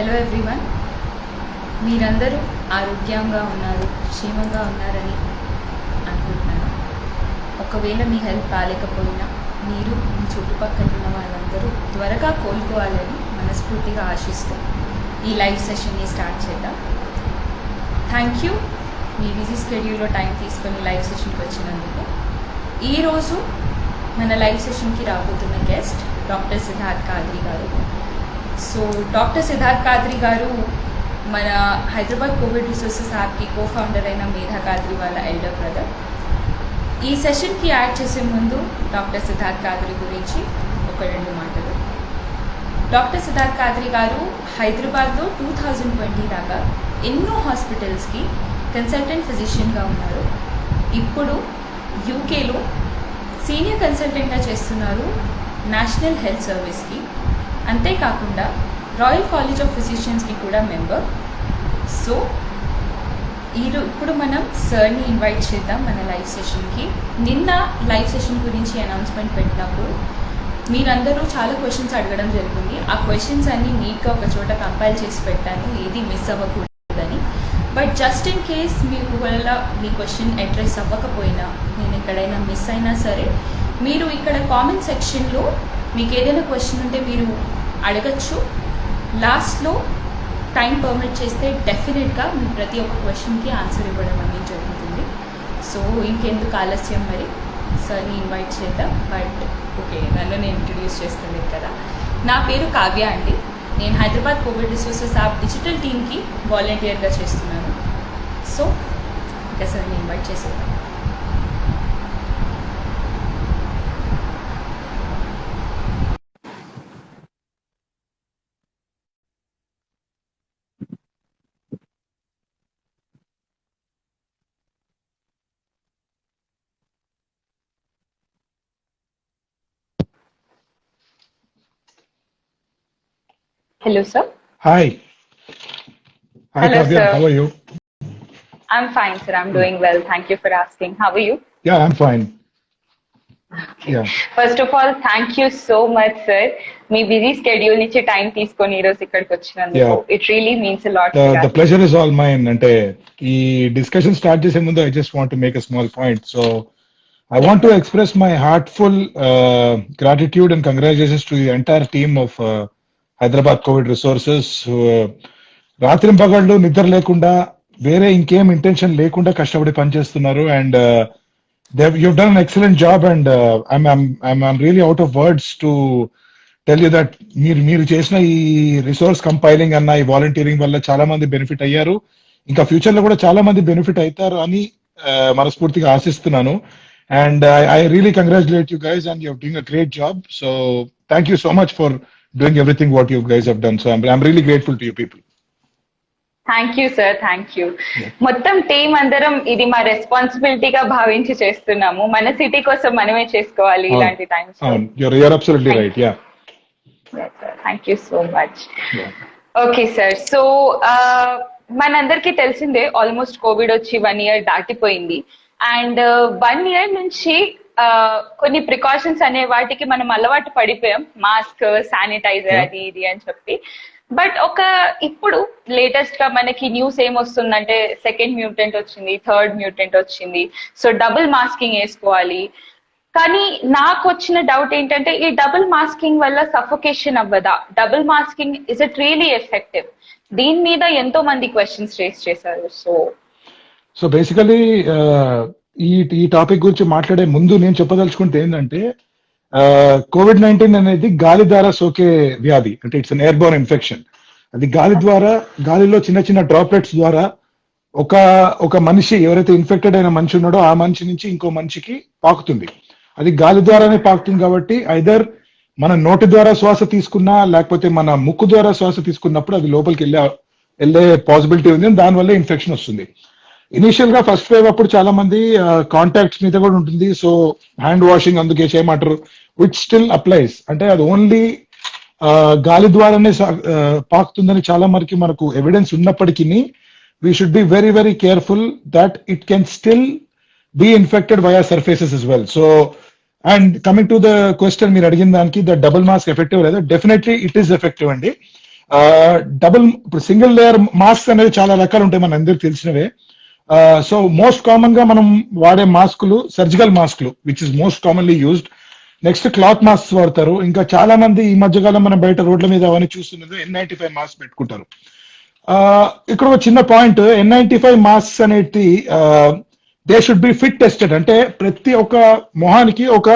Hello everyone, మీరందరూ ఆరోగ్యంగా ఉన్నారు, క్షేమంగా ఉన్నారని అనుకుంటున్నాను. ఒకవేళ మీ హెల్త్ బాగాలేకపోయినా మీరు మీ చుట్టుపక్కల ఉన్న వాళ్ళందరూ త్వరగా కోలుకోవాలని మనస్ఫూర్తిగా ఆశిస్తూ ఈ లైవ్ సెషన్ని స్టార్ట్ చేద్దాం. థ్యాంక్ యూ మీ బిజీ స్కెడ్యూల్లో టైం తీసుకొని లైవ్ సెషన్కి వచ్చినందుకు. ఈరోజు మన లైవ్ సెషన్కి రాబోతున్న గెస్ట్ డాక్టర్ సిద్ధార్థ్ కాద్రి గారు. సో డాక్టర్ సిద్ధార్థ్ కాద్రి గారు మన హైదరాబాద్ కోవిడ్ రిసోర్సెస్ యాప్కి కో-ఫౌండర్ అయిన మేధా కాద్రి వాళ్ళ ఎల్డర్ బ్రదర్. ఈ సెషన్కి యాడ్ చేసే ముందు డాక్టర్ సిద్ధార్థ్ కాద్రి గురించి ఒక రెండు మాటలు. డాక్టర్ సిద్ధార్థ్ కాద్రి గారు హైదరాబాద్లో 2020 దాకా ఎన్నో హాస్పిటల్స్కి కన్సల్టెంట్ ఫిజిషియన్గా ఉన్నారు. ఇప్పుడు యూకేలో సీనియర్ కన్సల్టెంట్గా చేస్తున్నారు నేషనల్ హెల్త్ సర్వీస్కి. అంతేకాకుండా రాయల్ కాలేజ్ ఆఫ్ ఫిజిషియన్స్కి కూడా మెంబర్. సో ఇప్పుడు మనం సార్ని ఇన్వైట్ చేద్దాం మన లైవ్ సెషన్కి. నిన్న లైవ్ సెషన్ గురించి అనౌన్స్మెంట్ పెట్టినప్పుడు మీరందరూ చాలా క్వశ్చన్స్ అడగడం జరిగింది. ఆ క్వశ్చన్స్ అన్నీ నీట్గా ఒక చోట కంపైల్ చేసి పెట్టాను, ఏది మిస్ అవ్వకూడదని. బట్ జస్ట్ ఇన్ కేస్ మీకు వల్ల మీ క్వశ్చన్ అడ్రస్ అవ్వకపోయినా, నేను ఎక్కడైనా మిస్ అయినా సరే, మీరు ఇక్కడ కామెంట్ సెక్షన్లో మీకు ఏదైనా క్వశ్చన్ ఉంటే మీరు అడగచ్చు. లాస్ట్లో టైం పర్మిట్ చేస్తే డెఫినెట్గా మీ ప్రతి ఒక్క క్వశ్చన్కి ఆన్సర్ ఇవ్వడం అనేది జరుగుతుంది. సో ఇంకెందుకు ఆలస్యం, మరి సార్ని ఇన్వైట్ చేద్దాం. బట్ ఓకే, నన్ను నేను ఇంట్రడ్యూస్ చేస్తున్నాను కదా. నా పేరు కావ్య అండి. నేను Hyderabad Covid resources app digital టీమ్కి వాలంటీర్గా చేస్తున్నాను. సో ఇంకా సార్ని ఇన్వైట్ చేసేద్దాం. Hello, sir. Hi. Hi, Hello, Kavya. sir. How are you? I'm fine, sir. I'm doing well. Thank you for asking. How are you? Yeah, I'm fine. Yeah. First of all, thank you so much, sir. Me busy schedule నుంచి time తీసుకొని ఈరోజు ఇక్కడికి వచ్చినందుకు it really means a lot. The pleasure is all mine. అంటే ఈ discussion start చేసే ముందు I just want to make a small point. So I want to express my heartful gratitude and congratulations to the entire team of Hyderabad COVID Resources. రాత్రింపగళ్ళు నిద్ర లేకుండా వేరే ఇంకేం intention లేకుండా కష్టపడి పనిచేస్తున్నారు. And you've done an excellent job, and I'm really out of words to tell you that మీరు చేసిన ఈ రిసోర్స్ కంపైలింగ్ అన్న ఈ వాలంటీరింగ్ వల్ల చాలా మంది బెనిఫిట్ అయ్యారు. ఇంకా ఫ్యూచర్ లో కూడా చాలా మంది బెనిఫిట్ అవుతారు అని మనస్ఫూర్తిగా ఆశిస్తున్నాను. And I really congratulate you guys, and you're doing a great job. So thank you so much for doing everything what you guys have done. So I'm really grateful to you people. Thank you sir, thank you. మొత్తం team అందరం ఇది మా రెస్పాన్సిబిలిటీగా భావించి చేస్తున్నాము. మన city కోసం మనమే చేసుకోవాలి ఇలాంటి times. You're absolutely right. Yeah. Thank you so much. Okay sir, so మనందరికీ తెలిసిందే ఆల్మోస్ట్ కోవిడ్ వచ్చి 1 year దాటిపోయింది. అండ్ 1 year నుంచి కొన్ని ప్రికాషన్స్ అనే వాటికి మనం అలవాటు పడిపోయాం. మాస్క్, శానిటైజర్, అది ఇది అని చెప్పి. బట్ ఇప్పుడు లేటెస్ట్ గా మనకి న్యూస్ ఏమొస్తుందంటే సెకండ్ మ్యూటెంట్ వచ్చింది, థర్డ్ మ్యూటెంట్ వచ్చింది. సో డబుల్ మాస్కింగ్ వేసుకోవాలి. కానీ నాకు వచ్చిన డౌట్ ఏంటంటే ఈ డబుల్ మాస్కింగ్ వల్ల సఫోకేషన్ అవ్వదా? Double masking is it really effective? దీని మీద ఎంతో మంది క్వశ్చన్స్ రేస్ చేశారు. సో బేసికలీ ఈ టాపిక్ గురించి మాట్లాడే ముందు నేను చెప్పదలుచుకుంటే ఏంటంటే COVID-19 అనేది గాలి ద్వారా సోకే వ్యాధి. అంటే ఇట్స్ అన్ ఎయిర్బోర్న్ ఇన్ఫెక్షన్. అది గాలిలో చిన్న చిన్న డ్రాప్లెట్స్ ద్వారా ఒక మనిషి ఎవరైతే ఇన్ఫెక్టెడ్ అయిన మనిషి ఉన్నాడో ఆ మనిషి నుంచి ఇంకో మనిషికి పాకుతుంది. అది గాలి ద్వారానే పాకుతుంది. కాబట్టి ఐదర్ మన నోటి ద్వారా శ్వాస తీసుకున్నా లేకపోతే మన ముక్కు ద్వారా శ్వాస తీసుకున్నప్పుడు అది లోపలికి వెళ్ళే పాసిబిలిటీ ఉంది. దానివల్ల ఇన్ఫెక్షన్ వస్తుంది. ఇనిషియల్ గా ఫస్ట్ వేవ్ అప్పుడు చాలా మంది కాంటాక్ట్స్ మీద కూడా ఉంటుంది. సో హ్యాండ్ వాషింగ్ అందుకే చేయమంటారు, విచ్ స్టిల్ అప్లైస్. అంటే అది ఓన్లీ గాలి ద్వారానే పాకుతుందని చాలా మనకు ఎవిడెన్స్ ఉన్నప్పటికీ we should be very very careful that it can still be infected via surfaces as well. So and coming to the question, మీరు అడిగిన దానికి ద డబుల్ మాస్క్ ఎఫెక్టివ్ లేదా? డెఫినెట్లీ ఇట్ ఈస్ ఎఫెక్టివ్ అండి. Double ఇప్పుడు single layer mask అనేది చాలా రకాలు ఉంటాయి, మన అందరికి తెలిసినవే. సో మోస్ట్ కామన్ గా మనం వాడే మాస్కులు సర్జికల్ మాస్కులు, which is most commonly used. Next cloth mask వాడతారు. ఇంకా చాలా మంది ఈ మధ్యకాలం మనం బయట రోడ్ల మీద అవన్నీ చూస్తున్నది N95 మాస్క్ పెట్టుకుంటారు. ఇక్కడ ఒక చిన్న పాయింట్, N95 మాస్క్ అనేది they should be fit tested. అంటే ప్రతి ఒక్క మొహానికి ఒక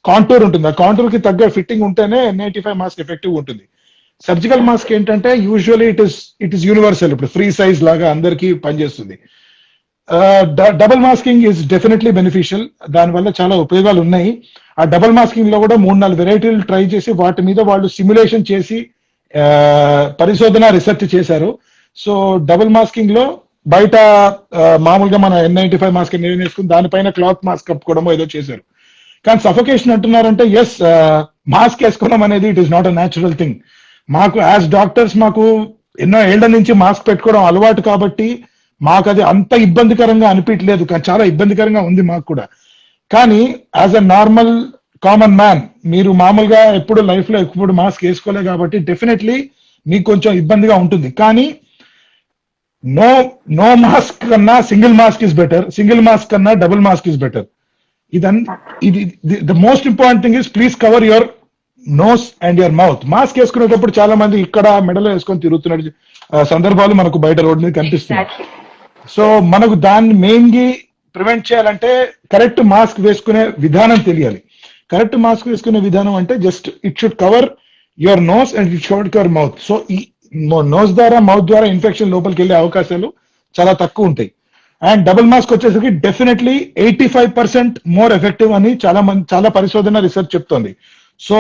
కాంటూర్ ఉంటుంది, ఆ కాంటూర్ కి తగ్గ ఫిట్టింగ్ ఉంటేనే N95 మాస్క్ ఎఫెక్టివ్ ఉంటుంది. సర్జికల్ మాస్క్ ఏంటంటే యూజువల్లీ ఇట్ ఇస్ యూనివర్సల్, ఇప్పుడు ఫ్రీ సైజ్ లాగా అందరికీ పనిచేస్తుంది. Double masking is definitely beneficial, దానివల్ల చాలా ఉపయోగాలు ఉన్నాయి. ఆ డబుల్ మాస్కింగ్ లో కూడా 3-4 వెరైటీలు ట్రై చేసి వాటి మీద వాళ్ళు సిమ్యులేషన్ చేసి పరిశోధన రీసెర్చ్ చేశారు. సో డబుల్ మాస్కింగ్ లో బయట మామూలుగా మన N95 మాస్క్ వేసుకుని దానిపైన క్లాత్ మాస్క్ కప్పుకోవడమో ఏదో చేశారు. కానీ సఫోకేషన్ అంటున్నారంటే ఎస్, మాస్క్ వేసుకోవడం అనేది it is not a natural thing. మాకు యాజ్ డాక్టర్స్ మాకు ఎన్నో ఏళ్ల నుంచి మాస్క్ పెట్టుకోవడం అలవాటు కాబట్టి మాకు అది అంత ఇబ్బందికరంగా అనిపించలేదు, కానీ చాలా ఇబ్బందికరంగా ఉంది మాకు కూడా. కానీ as a normal common man మీరు మామూలుగా ఎప్పుడు లైఫ్ లో ఎప్పుడు మాస్క్ వేసుకోలే కాబట్టి డెఫినెట్లీ మీకు కొంచెం ఇబ్బందిగా ఉంటుంది. కానీ నో మాస్క్ కన్నా single mask is better, single mask కన్నా డబుల్ మాస్క్ ఇస్ బెటర్. ఇది the most important thing is please cover your nose and your mouth. Mask వేసుకునేటప్పుడు చాలా మంది ఇక్కడ మెడలో వేసుకొని తిరుగుతున్న సందర్భాలు మనకు బయట రోడ్డు మీద కనిపిస్తున్నాయి. సో మనకు దాన్ని మెయిన్గా ప్రివెంట్ చేయాలంటే కరెక్ట్ మాస్క్ వేసుకునే విధానం తెలియాలి. కరెక్ట్ మాస్క్ వేసుకునే విధానం అంటే just it should cover your nose and it should cover mouth. So ఈ నోస్ ద్వారా మౌత్ ద్వారా ఇన్ఫెక్షన్ లోపలికి వెళ్ళే అవకాశాలు చాలా తక్కువ ఉంటాయి. అండ్ డబుల్ మాస్క్ వచ్చేసరికి డెఫినెట్లీ 85% మోర్ ఎఫెక్టివ్ అని చాలా పరిశోధన రీసెర్చ్ చెప్తోంది. సో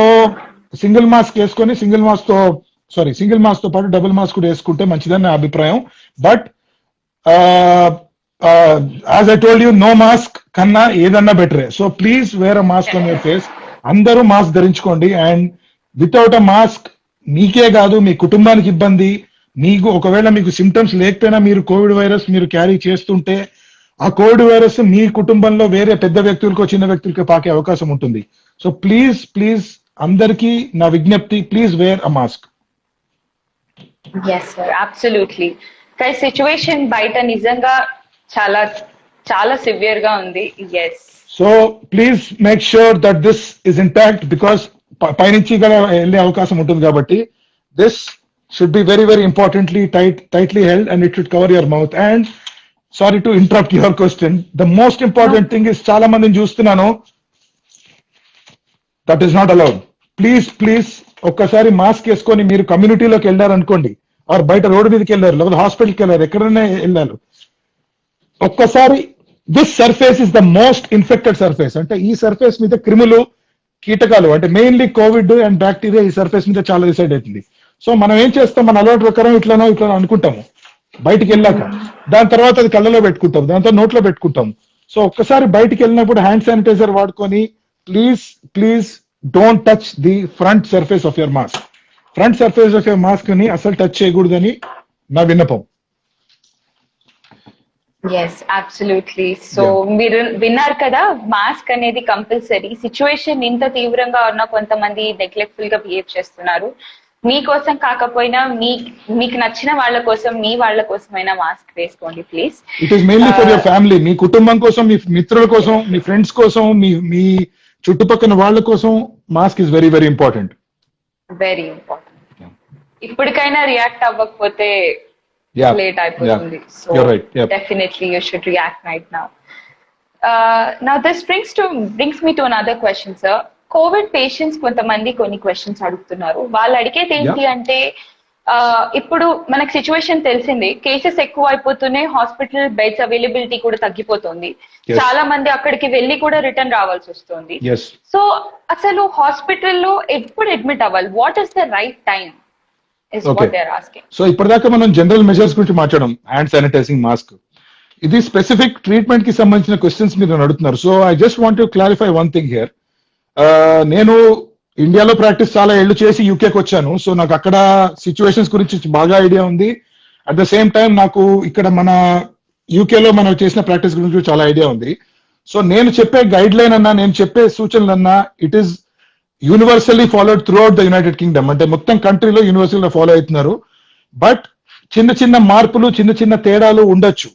సింగిల్ మాస్క్ వేసుకొని సింగిల్ మాస్క్ తో పాటు డబుల్ మాస్క్ కూడా వేసుకుంటే మంచిదని నా అభిప్రాయం. But as I told you, no mask కన్నా ఏదన్నా బెటరే. So please wear a mask on your face. అందరూ మాస్క్ ధరించుకోండి. అండ్ వితౌట్ అ మాస్క్ మీకే కాదు మీ కుటుంబానికి ఇబ్బంది. మీకు ఒకవేళ మీకు సిమ్టమ్స్ లేకపోయినా మీరు కోవిడ్ వైరస్ మీరు క్యారీ చేస్తుంటే ఆ కోవిడ్ వైరస్ మీ కుటుంబంలో వేరే పెద్ద వ్యక్తులకో చిన్న వ్యక్తులకో పాకే అవకాశం ఉంటుంది. సో ప్లీజ్ అందరికీ నా విజ్ఞప్తి, please wear a mask. Yes sir, absolutely. Situation బయట నిజంగా చాలా చాలా సివియర్ గా ఉంది. Yes, so please make sure that this is intact, because పైనుంచి వెళ్ళే అవకాశం ఉంటుంది కాబట్టి this should be very very importantly tightly held and it should cover your mouth. And sorry to interrupt your question, the most important thing is చాలా మందిని చూస్తున్నాను, that is not allowed. Please ఒక్కసారి mask వేసుకొని మీరు కమ్యూనిటీలోకి వెళ్ళారనుకోండి, are బయట road మీదకి వెళ్ళారు, లేకపోతే హాస్పిటల్కి వెళ్ళారు, ఎక్కడైనా వెళ్ళారు, ఒక్కసారి this surface is the most infected surface. అంటే ఈ సర్ఫేస్ మీద క్రిములు కీటకాలు అంటే మెయిన్లీ కోవిడ్ అండ్ బ్యాక్టీరియా ఈ సర్ఫేస్ మీద చాలా డిసైడ్ అవుతుంది. సో మనం ఏం చేస్తాం, మన అలవాటు ప్రకారం ఇట్లా అనుకుంటాము బయటికి వెళ్ళాక, దాని తర్వాత అది కళ్ళలో పెట్టుకుంటాం, దాంతో నోట్లో పెట్టుకుంటాం. సో ఒక్కసారి బయటికి వెళ్ళినప్పుడు హ్యాండ్ శానిటైజర్ వాడుకొని please don't touch the front surface of your mask. Front surface of your mask ని అసలు టచ్ చేయకూడదని నా విన్నపం. Yes, absolutely. సో మీరు విన్నారు కదా, మాస్క్ అనేది కంపల్సరీ. సిచ్యువేషన్ ఇంత తీవ్రంగా ఉన్నా కొంతమంది నెగ్లెక్ట్ఫుల్ గా బిహేవ్ చేస్తున్నారు. మీకోసం కాకపోయినా మీకు నచ్చిన వాళ్ళ కోసం, మీ వాళ్ళ కోసమైనా మాస్క్ వేసుకోండి please. It is mainly for your family, మీ కుటుంబం కోసం, మీ మిత్రుల కోసం, మీ ఫ్రెండ్స్ కోసం, మీ చుట్టుపక్కల వాళ్ళ కోసం mask is very very important. Very important. ఇప్పటికైనా రియాక్ట్ అవ్వకపోతే లేట్ అయిపోతుంది. So definitely you should react right now. Now this brings me to another question, sir. Covid patients కొంతమంది కొన్ని క్వశ్చన్స్ అడుగుతున్నారు. వాళ్ళు అడిగేది ఏంటి అంటే, ఇప్పుడు మనకు సిచ్యువేషన్ తెలిసింది, కేసెస్ ఎక్కువ అయిపోతున్నాయి, హాస్పిటల్ బెడ్స్ అవైలబిలిటీ కూడా తగ్గిపోతుంది, చాలా మంది అక్కడికి వెళ్ళి కూడా రిటర్న్ రావాల్సి వస్తుంది. సో అసలు హాస్పిటల్లో ఎప్పుడు అడ్మిట్ అవ్వాలి, what is the right time? So ఇప్పటిదాకా మనం జనరల్ మెజర్స్ గురించి మాట్లాడడం, హ్యాండ్ శానిటైజింగ్, మాస్క్. ఇది స్పెసిఫిక్ ట్రీట్మెంట్ కి సంబంధించిన క్వశ్చన్స్ మీరు అడుగుతున్నారు. So I just want to clarify one thing here. నేను ఇండియాలో ప్రాక్టీస్ చాలా ఏళ్ళు చేసి యూకేకి వచ్చాను. సో నాకు అక్కడ సిచ్యువేషన్స్ గురించి బాగా ఐడియా ఉంది. అట్ ద సేమ్ టైం నాకు ఇక్కడ మన యూకేలో మనం చేసిన ప్రాక్టీస్ గురించి చాలా ఐడియా ఉంది. సో నేను చెప్పే గైడ్ లైన్ అన్నా, నేను చెప్పే సూచనలు అన్నా, it is universally followed through out the United Kingdom, అంటే మొత్తం కంట్రీలో యూనివర్సల్ గా ఫాలో అవుతున్నారు. బట్ చిన్న చిన్న మార్పులు, చిన్న చిన్న తేడాలు ఉండొచ్చు.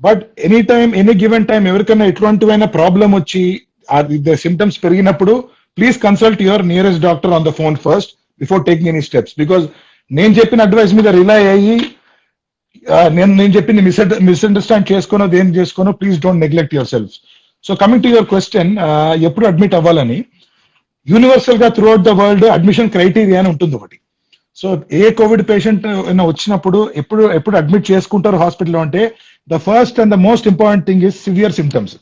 But any time, any given time ఎవరికైనా ఎటువంటివైనా ప్రాబ్లం వచ్చి సిమ్టమ్స్ పెరిగినప్పుడు please consult your nearest doctor on the phone first before taking any steps. Because నేను చెప్పిన అడ్వైస్ మీద రిలై అయ్యి నేను చెప్పింది మిస్అండర్స్టాండ్ చేసుకోనో దేని చేసుకోనో, please don't neglect yourself. So coming to your question, ఎప్పుడు అడ్మిట్ అవ్వాలని, యూనివర్సల్ గా throughout the world admission criteria అని ఉంటుంది ఒకటి. సో ఏ కోవిడ్ పేషెంట్ వచ్చినప్పుడు ఎప్పుడు అడ్మిట్ చేసుకుంటారు హాస్పిటల్లో అంటే, the first and the most important thing is severe symptoms.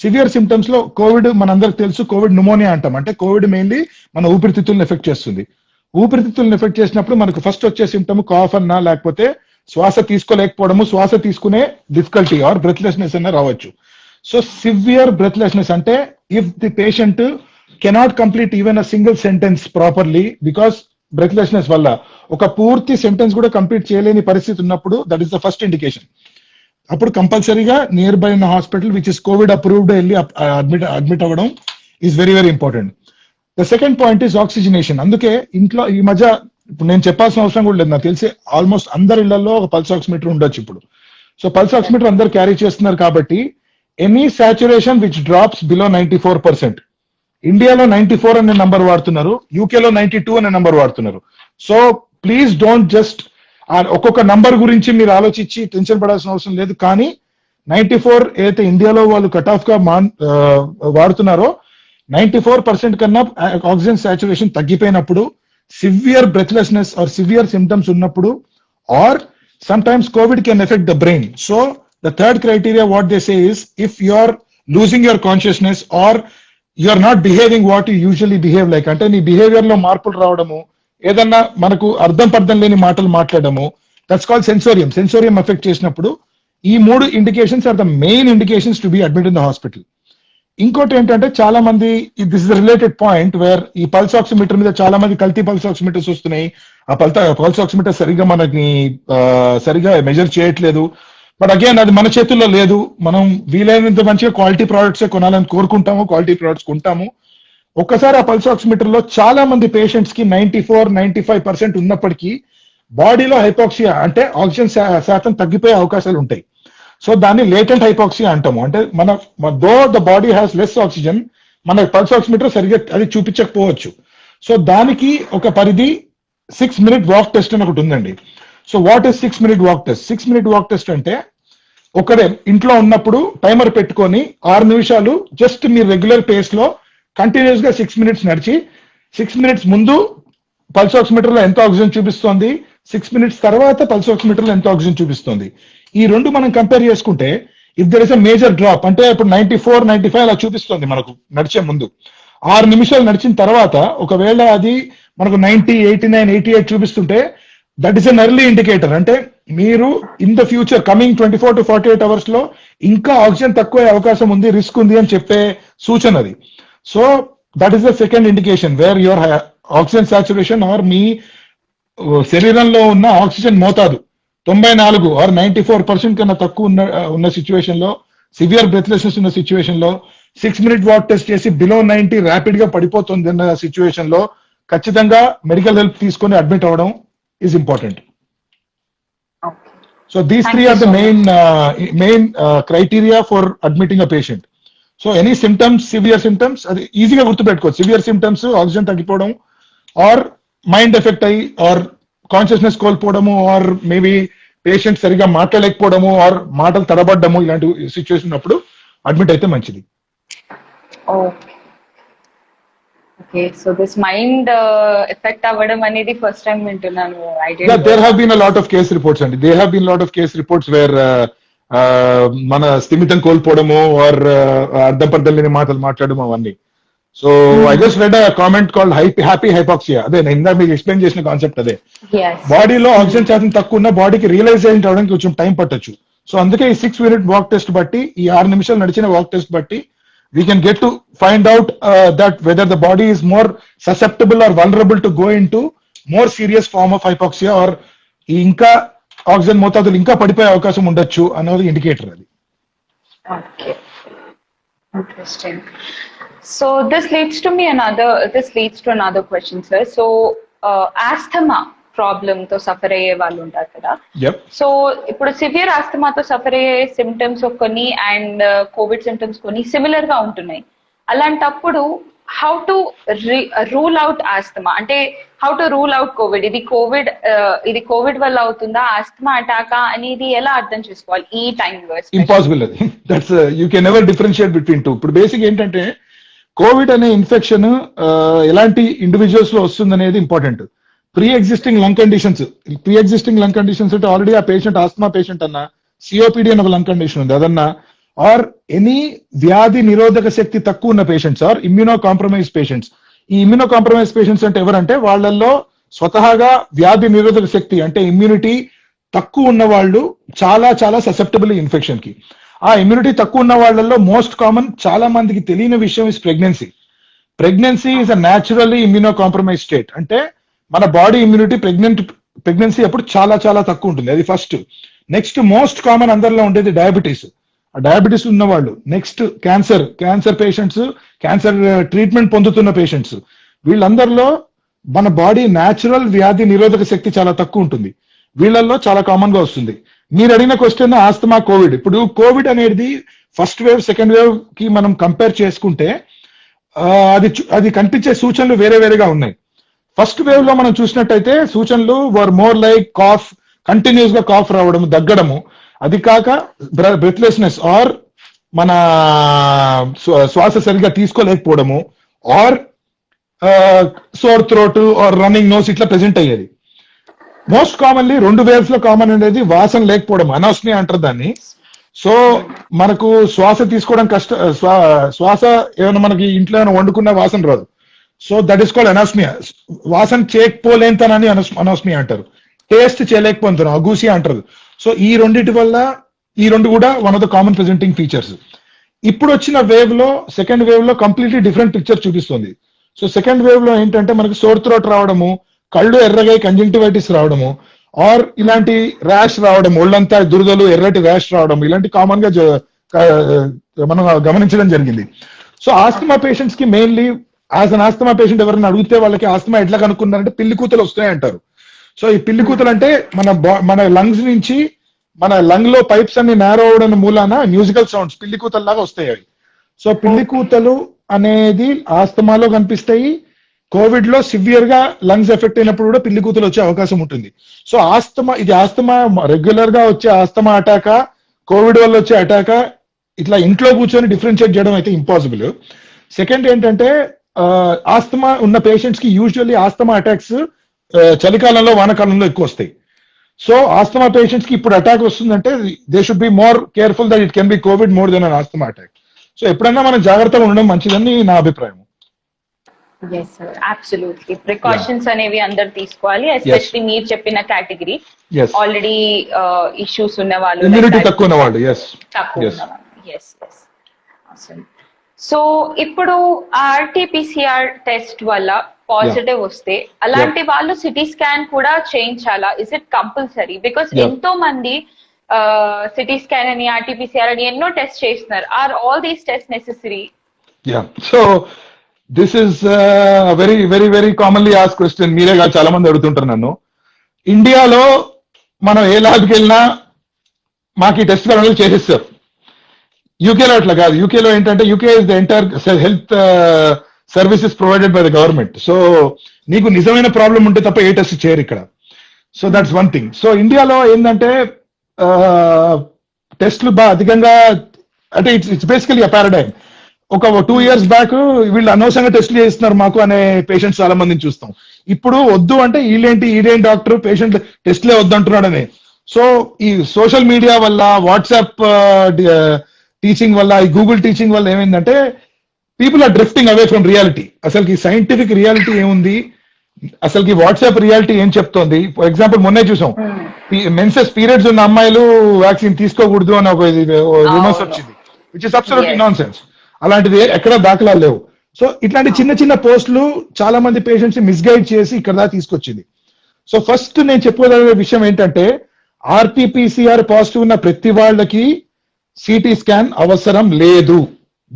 Severe symptoms లో కోవిడ్ మనందరికి తెలుసు, కోవిడ్ న్యూమోనియా అంటాం. అంటే కోవిడ్ మెయిన్లీ మన ఊపిరితిత్తులను ఎఫెక్ట్ చేస్తుంది. ఊపిరితిత్తులను ఎఫెక్ట్ చేసినప్పుడు మనకు ఫస్ట్ వచ్చే సిమ్టమ్ కాఫ్ అన్నా, లేకపోతే శ్వాస తీసుకోలేకపోవడము, శ్వాస తీసుకునే డిఫికల్టీ ఆర్ బ్రెత్లెస్నెస్ అన్న రావచ్చు. సో సివియర్ బ్రెత్లెస్నెస్ అంటే if the patient cannot complete even a single sentence properly because breathlessness వల్ల ఒక పూర్తి సెంటెన్స్ కూడా కంప్లీట్ చేయలేని పరిస్థితి ఉన్నప్పుడు, that is the first indication. అప్పుడు కంపల్సరీగా నియర్ బై ఉన్న hospital which is Covid approved వెళ్ళి అడ్మిట్ అవ్వడం is very very important. The second point is oxygenation. అందుకే ఇంట్లో ఈ మధ్య, ఇప్పుడు నేను చెప్పాల్సిన అవసరం కూడా లేదు, నాకు తెలిసి ఆల్మోస్ట్ అందరి ఇళ్లలో ఒక పల్స్ ఆక్సిమీటర్ ఉండొచ్చు ఇప్పుడు. సో పల్స్ ఆక్సిమీటర్ అందరు క్యారీ చేస్తున్నారు కాబట్టి any saturation which drops below 94%, ఇండియాలో 94 అనే నంబర్ వాడుతున్నారు, యూకేలో 92 అనే నంబర్ వాడుతున్నారు. సో ప్లీజ్ డోంట్ జస్ట్ ఒక్కొక్క నంబర్ గురించి మీరు ఆలోచించి టెన్షన్ పడాల్సిన అవసరం లేదు. కానీ 94 ఏదైతే ఇండియాలో వాళ్ళు కట్ ఆఫ్ గా వాడుతున్నారో, 94% కన్నా ఆక్సిజన్ సాచురేషన్ తగ్గిపోయినప్పుడు, severe breathlessness or severe symptoms ఉన్నప్పుడు, or sometimes Covid can affect the brain. So the third criteria what they say is, if you are losing your consciousness or you are not behaving what you usually behave like, అంటే నీ behaviour లో మార్పులు రావడము, ఏదన్నా మనకు అర్థం పర్థం లేని మాటలు మాట్లాడము, that's called sensorium. Sensorium effect చేసినప్పుడు ఈ మూడు indications are the main indications to be admit in the hospital. ఇంకోటి ఏంటంటే, చాలా మంది, this is related point where ఈ పల్స్ ఆక్సిమీటర్ మీద చాలా మంది కల్తీ పల్స్ ఆక్సిమీటర్స్ వస్తున్నాయి. ఆ పల్స్ ఆక్సిమీటర్ సరిగా మనకి సరిగా మెజర్ చేయట్లేదు. బట్ అగైన్ అది మన చేతుల్లో లేదు. మనం వీలైనంత మంచిగా క్వాలిటీ ప్రోడక్ట్స్ కొనాలని కోరుకుంటాము, క్వాలిటీ ప్రొడక్ట్స్ కొంటాము. ఒక్కసారి ఆ పల్స్ ఆక్సిమీటర్ లో చాలా మంది పేషెంట్స్ కి 94-95% ఉన్నప్పటికీ బాడీలో హైపాక్సియా అంటే ఆక్సిజన్ శాతం తగ్గిపోయే అవకాశాలు ఉంటాయి. సో దాన్ని లేటెంట్ హైపాక్సియా అంటాము. అంటే though the body has less oxygen, మన పల్స్ ఆక్సిమీటర్ సరిగ్గా అది చూపించకపోవచ్చు. సో దానికి ఒక పరిధి 6 minute వాక్ టెస్ట్ అని ఒకటి ఉందండి. So what is 6 minute walk test? 6 minute walk test అంటే, ఒకడే ఇంట్లో ఉన్నప్పుడు టైమర్ పెట్టుకొని 6 నిమిషాలు జస్ట్ మీ రెగ్యులర్ పేస్ లో కంటిన్యూస్ గా 6 minutes నడిచి, 6 minutes ముందు పల్స్ ఆక్సిమీటర్ లో ఎంత ఆక్సిజన్ చూపిస్తోంది, 6 minutes తర్వాత పల్స్ ఆక్సిమీటర్ లో ఎంత ఆక్సిజన్ చూపిస్తోంది, ఈ రెండు మనం కంపేర్ చేసుకుంటే, if there is a major drop, అంటే ఇప్పుడు 94-95 అలా చూపిస్తుంది మనకు నడిచే ముందు, 6 నిమిషాలు నడిచిన తర్వాత ఒకవేళ అది మనకు 90, 89, 88 చూపిస్తుంటే, that is an early indicator. అంటే మీరు in the future coming 24 to 48 hours లో ఇంకా ఆక్సిజన్ తక్కువ అవకాశం ఉంది, రిస్క్ ఉంది అని చెప్పే సూచన అది. So that is the second indication where your oxygen saturation or మీ శరీరంలో ఉన్న ఆక్సిజన్ మోతాదు 94 ఆర్ 94% కన్నా తక్కువ ఉన్న సిచ్యువేషన్ లో, సివియర్ బ్రెత్లెస్నెస్ ఉన్న సిచ్యువేషన్ లో 6 minute వాక్ టెస్ట్ చేసి బిలో 90 ర్యాపిడ్ గా పడిపోతుంది అన్న సిచ్యువేషన్ లో ఖచ్చితంగా మెడికల్ హెల్ప్ తీసుకొని అడ్మిట్ అవ్వడం is important. So these three are the main criteria for admitting a patient. So any symptoms, severe symptoms, అది ఈజీగా గుర్తుపెట్టుకోవచ్చు. సివియర్ సిమ్టమ్స్ ఆక్సిజన్ తగ్గిపోవడం, ఆర్ మైండ్ ఎఫెక్ట్ అయ్యి, ఆర్ కాన్షియస్నెస్ కోల్పోవడము, ఆర్ మేబీ పేషెంట్ సరిగా మాట్లాడలేకపోవడము, ఆర్ మాటలు తడబడ్డము, ఇలాంటి సిచ్యువేషన్ ఉన్నప్పుడు అడ్మిట్ అయితే మంచిది. Okay, so this mind effect అవ్వడం అనేది ఫస్ట్ టైం వింటున్నాను. There have been a lot of case reports అండి. They have been lot of case reports where మన స్థిమితం కోల్పోవడము, ఆర్ అర్థం పర్థం లేని మాటలు మాట్లాడడం, అవన్నీ. So I just read a comment called happy hypoxia. అదే నేను ఇందాక మీకు ఎక్స్ప్లెయిన్ చేసిన కాన్సెప్ట్ అదే. బాడీలో ఆక్సిజన్ శాతం తక్కువ ఉన్న బాడీకి రియలైజేషన్ అవడానికి కొంచెం టైం పట్టొచ్చు. సో అందుకే ఈ 6 minute వాక్ టెస్ట్ బట్టి, ఈ 6 నిమిషాలు నడిచిన వాక్ టెస్ట్ బట్టి we can get to find out that whether the body is more susceptible or vulnerable to go into more serious form of hypoxia, or ఇంకా oxygen మోతాదులు ఇంకా పడిపోయే అవకాశం ఉండొచ్చు అన్నది ఇండికేటర్ అది. Okay, interesting. So this leads to another question, sir. So asthma problem తో suffer అయ్యే వాళ్ళు ఉంటారు కదా. Yep. సో ఇప్పుడు సివియర్ ఆస్తమాతో సఫర్ అయ్యే సిమ్టమ్స్ కొన్ని అండ్ కోవిడ్ సిమ్టమ్స్ కొన్ని సిమిలర్ గా ఉంటున్నాయి. అలాంటప్పుడు how to rule out asthma, అంటే how to rule out Covid, ఇది కోవిడ్ వల్ల అవుతుందా, ఆస్తమా అటాకా అనేది ఎలా అర్థం చేసుకోవాలి ఈ టైంలో? ఇంపాసిబుల్ అది. That's you can never differentiate between two. ఇప్పుడు బేసిక్ ఏంటంటే కోవిడ్ అనే ఇన్ఫెక్షన్ ఎలాంటి ఇండివిజువల్స్ లో వస్తుంది అనేది important. Pre existing lung conditions అంటే ఆల్రెడీ ఆ పేషెంట్ ఆస్తమా పేషెంట్ అన్నా, సిఓపిడి అని ఒక లంగ్ కండిషన్ ఉంది అదన్నా, ఆర్ ఎనీ వ్యాధి నిరోధక శక్తి తక్కువ ఉన్న patients are immunocompromise patients. ఈ ఇమ్యూనో కాంప్రమైజ్ పేషెంట్స్ అంటే ఎవరంటే వాళ్ళల్లో స్వతహాగా వ్యాధి నిరోధక శక్తి అంటే ఇమ్యూనిటీ తక్కువ ఉన్న వాళ్ళు చాలా చాలా ససెప్టబుల్ ఇన్ఫెక్షన్ కి. ఆ ఇమ్యూనిటీ తక్కువ ఉన్న వాళ్ళల్లో మోస్ట్ కామన్, చాలా మందికి తెలియని విషయం is pregnancy. Pregnancy is a naturally immuno compromise state. అంటే మన బాడీ ఇమ్యూనిటీ ప్రెగ్నెన్సీ అప్పుడు చాలా చాలా తక్కువ ఉంటుంది. అది ఫస్ట్. నెక్స్ట్ మోస్ట్ కామన్ అందరిలో ఉండేది డయాబెటీస్. ఆ డయాబెటీస్ ఉన్న వాళ్ళు. Next cancer patients, cancer treatment పొందుతున్న పేషెంట్స్, వీళ్ళందరిలో మన బాడీ న్యాచురల్ వ్యాధి నిరోధక శక్తి చాలా తక్కువ ఉంటుంది. వీళ్ళల్లో చాలా కామన్ గా వస్తుంది. మీరు అడిగిన క్వశ్చన్ ఆస్తమా కోవిడ్. ఇప్పుడు కోవిడ్ అనేది ఫస్ట్ వేవ్ సెకండ్ వేవ్ కి మనం కంపేర్ చేసుకుంటే అది కనిపించే సూచనలు వేరే వేరేగా ఉన్నాయి. ఫస్ట్ వేవ్ లో మనం చూసినట్టయితే సూచనలు were more like cough, continuous గా కాఫ్ రావడము, దగ్గడము, అది కాక బ్రెత్లెస్నెస్ ఆర్ మన శ్వాస సరిగా తీసుకోలేకపోవడము, are sore throat are running nose ఇట్లా ప్రెజెంట్ అయ్యేది. మోస్ట్ కామన్లీ 2 వేవ్స్ లో కామన్ అనేది వాసన లేకపోవడం, అనాస్మియా అంటారు దాన్ని. సో మనకు శ్వాస తీసుకోవడం శ్వాస ఏమైనా మనకి ఇంట్లో ఏమైనా వండుకున్న వాసన రాదు. So that is called anosmia. వాసన చేయకపోలేంతనని అనాస్మియా అంటారు. టేస్ట్ చేయలేకపోతాను అగూసియా అంటారు. సో ఈ రెండు కూడా one of the common presenting features. ఇప్పుడు వచ్చిన వేవ్ లో, సెకండ్ వేవ్ లో కంప్లీట్లీ డిఫరెంట్ పిక్చర్ చూపిస్తుంది. సో సెకండ్ వేవ్ లో ఏంటంటే మనకి సోర్ థ్రోట్ రావడము, కళ్ళు ఎర్రగా కంజంక్టివైటిస్ రావడము, ఆర్ ఇలాంటి ర్యాష్ రావడం, ఒళ్ళంతా దురదలు ఎర్రటి ర్యాష్ రావడం, ఇలాంటి కామన్ గా మనం గమనించడం జరిగింది. సో ఆస్తమా పేషెంట్స్ కి mainly as an asthma patient ఎవరైనా అడిగితే వాళ్ళకి ఆస్తమా ఎట్లా కనుక్కున్నారంటే పిల్లి కూతలు వస్తాయి అంటారు. సో ఈ పిల్లి కూతలు అంటే మన లంగ్స్ నుంచి మన లంగ్ లో పైప్స్ అన్ని నేరో అవడం మూలాన మ్యూజికల్ సౌండ్స్ పిల్లి కూతలు లాగా వస్తాయి అవి. సో పిల్లి కూతలు అనేది ఆస్తమాలో కనిపిస్తాయి. కోవిడ్ లో సివియర్ గా లంగ్స్ ఎఫెక్ట్ అయినప్పుడు కూడా పిల్లి కూతలు వచ్చే అవకాశం ఉంటుంది. సో ఆస్తమా రెగ్యులర్ గా వచ్చే ఆస్తమా అటాకా, కోవిడ్ వల్ల వచ్చే అటాకా, ఇట్లా ఇంట్లో కూర్చొని డిఫరెన్షియేట్ చేయడం అయితే ఇంపాసిబుల్. సెకండ్ ఏంటంటే ఆస్తమా ఉన్న పేషెంట్స్ కి యూజువల్లీ ఆస్తమా అటాక్స్ చలికాలంలో వానకాలంలో ఎక్కువ వస్తాయి. సో ఆస్తమా పేషెంట్స్ కి ఇప్పుడు అటాక్ వస్తుందంటే they should be more careful that it can be Covid more than an asthma attack. So ఎప్పుడైనా మనం జాగ్రత్తగా ఉండడం మంచిదని నా అభిప్రాయం. Yes sir, absolutely. Precautions అనేవి అందరు తీసుకోవాలి, ఎస్పెషల్లీ మీరు చెప్పిన కేటగిరీ ఆల్రెడీ ఇష్యూస్ ఉన్న వాళ్ళు, ఇమ్యూనిటీ తక్కువ ఉన్న వాళ్ళు. yes. Awesome. సో ఇప్పుడు ఆర్టీపీసీఆర్ టెస్ట్ వల్ల పాజిటివ్ వస్తే అలాంటి వాళ్ళు సిటీ స్కాన్ కూడా చేయించాలా? Is it compulsory? బికాస్ ఎంతో మంది సిటీ స్కాన్ అని ఆర్టీపీసీఆర్ అని ఎన్నో టెస్ట్ చేస్తున్నారు. Are all these test necessary? So this is very very very commonly asked question. మీరే కాదు చాలా మంది అడుగుతుంటారు నన్ను. ఇండియాలో మనం ఏ ల్యాబ్కి వెళ్ళినా మాకు ఈ టెస్ట్ అనేది చేసేస్తారు. యూకేలో అట్లా కాదు. యూకేలో ఏంటంటే UK is the entire health services provided by the government. So నీకు నిజమైన ప్రాబ్లం ఉంటే తప్ప ఏ టెస్ట్ చేయరు ఇక్కడ. So that's one thing. So ఇండియాలో ఏంటంటే టెస్ట్లు బాగా అధికంగా, అంటే ఇట్స్ బేసికలీ అ పారాడైమ్. ఒక 2 years బ్యాక్ వీళ్ళు అనవసరంగా టెస్ట్లు చేస్తున్నారు మాకు అనే పేషెంట్స్ చాలా మందిని చూస్తాం. ఇప్పుడు వద్దు అంటే ఈడేం డాక్టర్ పేషెంట్ టెస్ట్లే వద్దు అంటున్నాడని. సో ఈ సోషల్ మీడియా వల్ల, వాట్సాప్ టీచింగ్ వల్ల, ఈ గూగుల్ టీచింగ్ వల్ల ఏమైందంటే people are drifting away from reality. అసలుకి సైంటిఫిక్ రియాలిటీ ఏముంది, అసలుకి వాట్సాప్ రియాలిటీ ఏం చెప్తోంది. ఫర్ ఎగ్జాంపుల్ మొన్నే చూసాం, మెన్సెస్ పీరియడ్స్ ఉన్న అమ్మాయిలు వ్యాక్సిన్ తీసుకోకూడదు అని ఒక రూమర్స్ వచ్చింది, which is absolutely non sense. అలాంటిది ఎక్కడ దాఖలాలు లేవు. సో ఇట్లాంటి చిన్న చిన్న పోస్టులు చాలా మంది పేషెంట్స్ మిస్గైడ్ చేసి ఇక్కడ దాకా తీసుకొచ్చింది. సో ఫస్ట్ నేను చెప్పుకోదగిన విషయం ఏంటంటే ఆర్టీపీసీఆర్ పాజిటివ్ ఉన్న ప్రతి వాళ్ళకి సిటీ స్కాన్ అవసరం లేదు.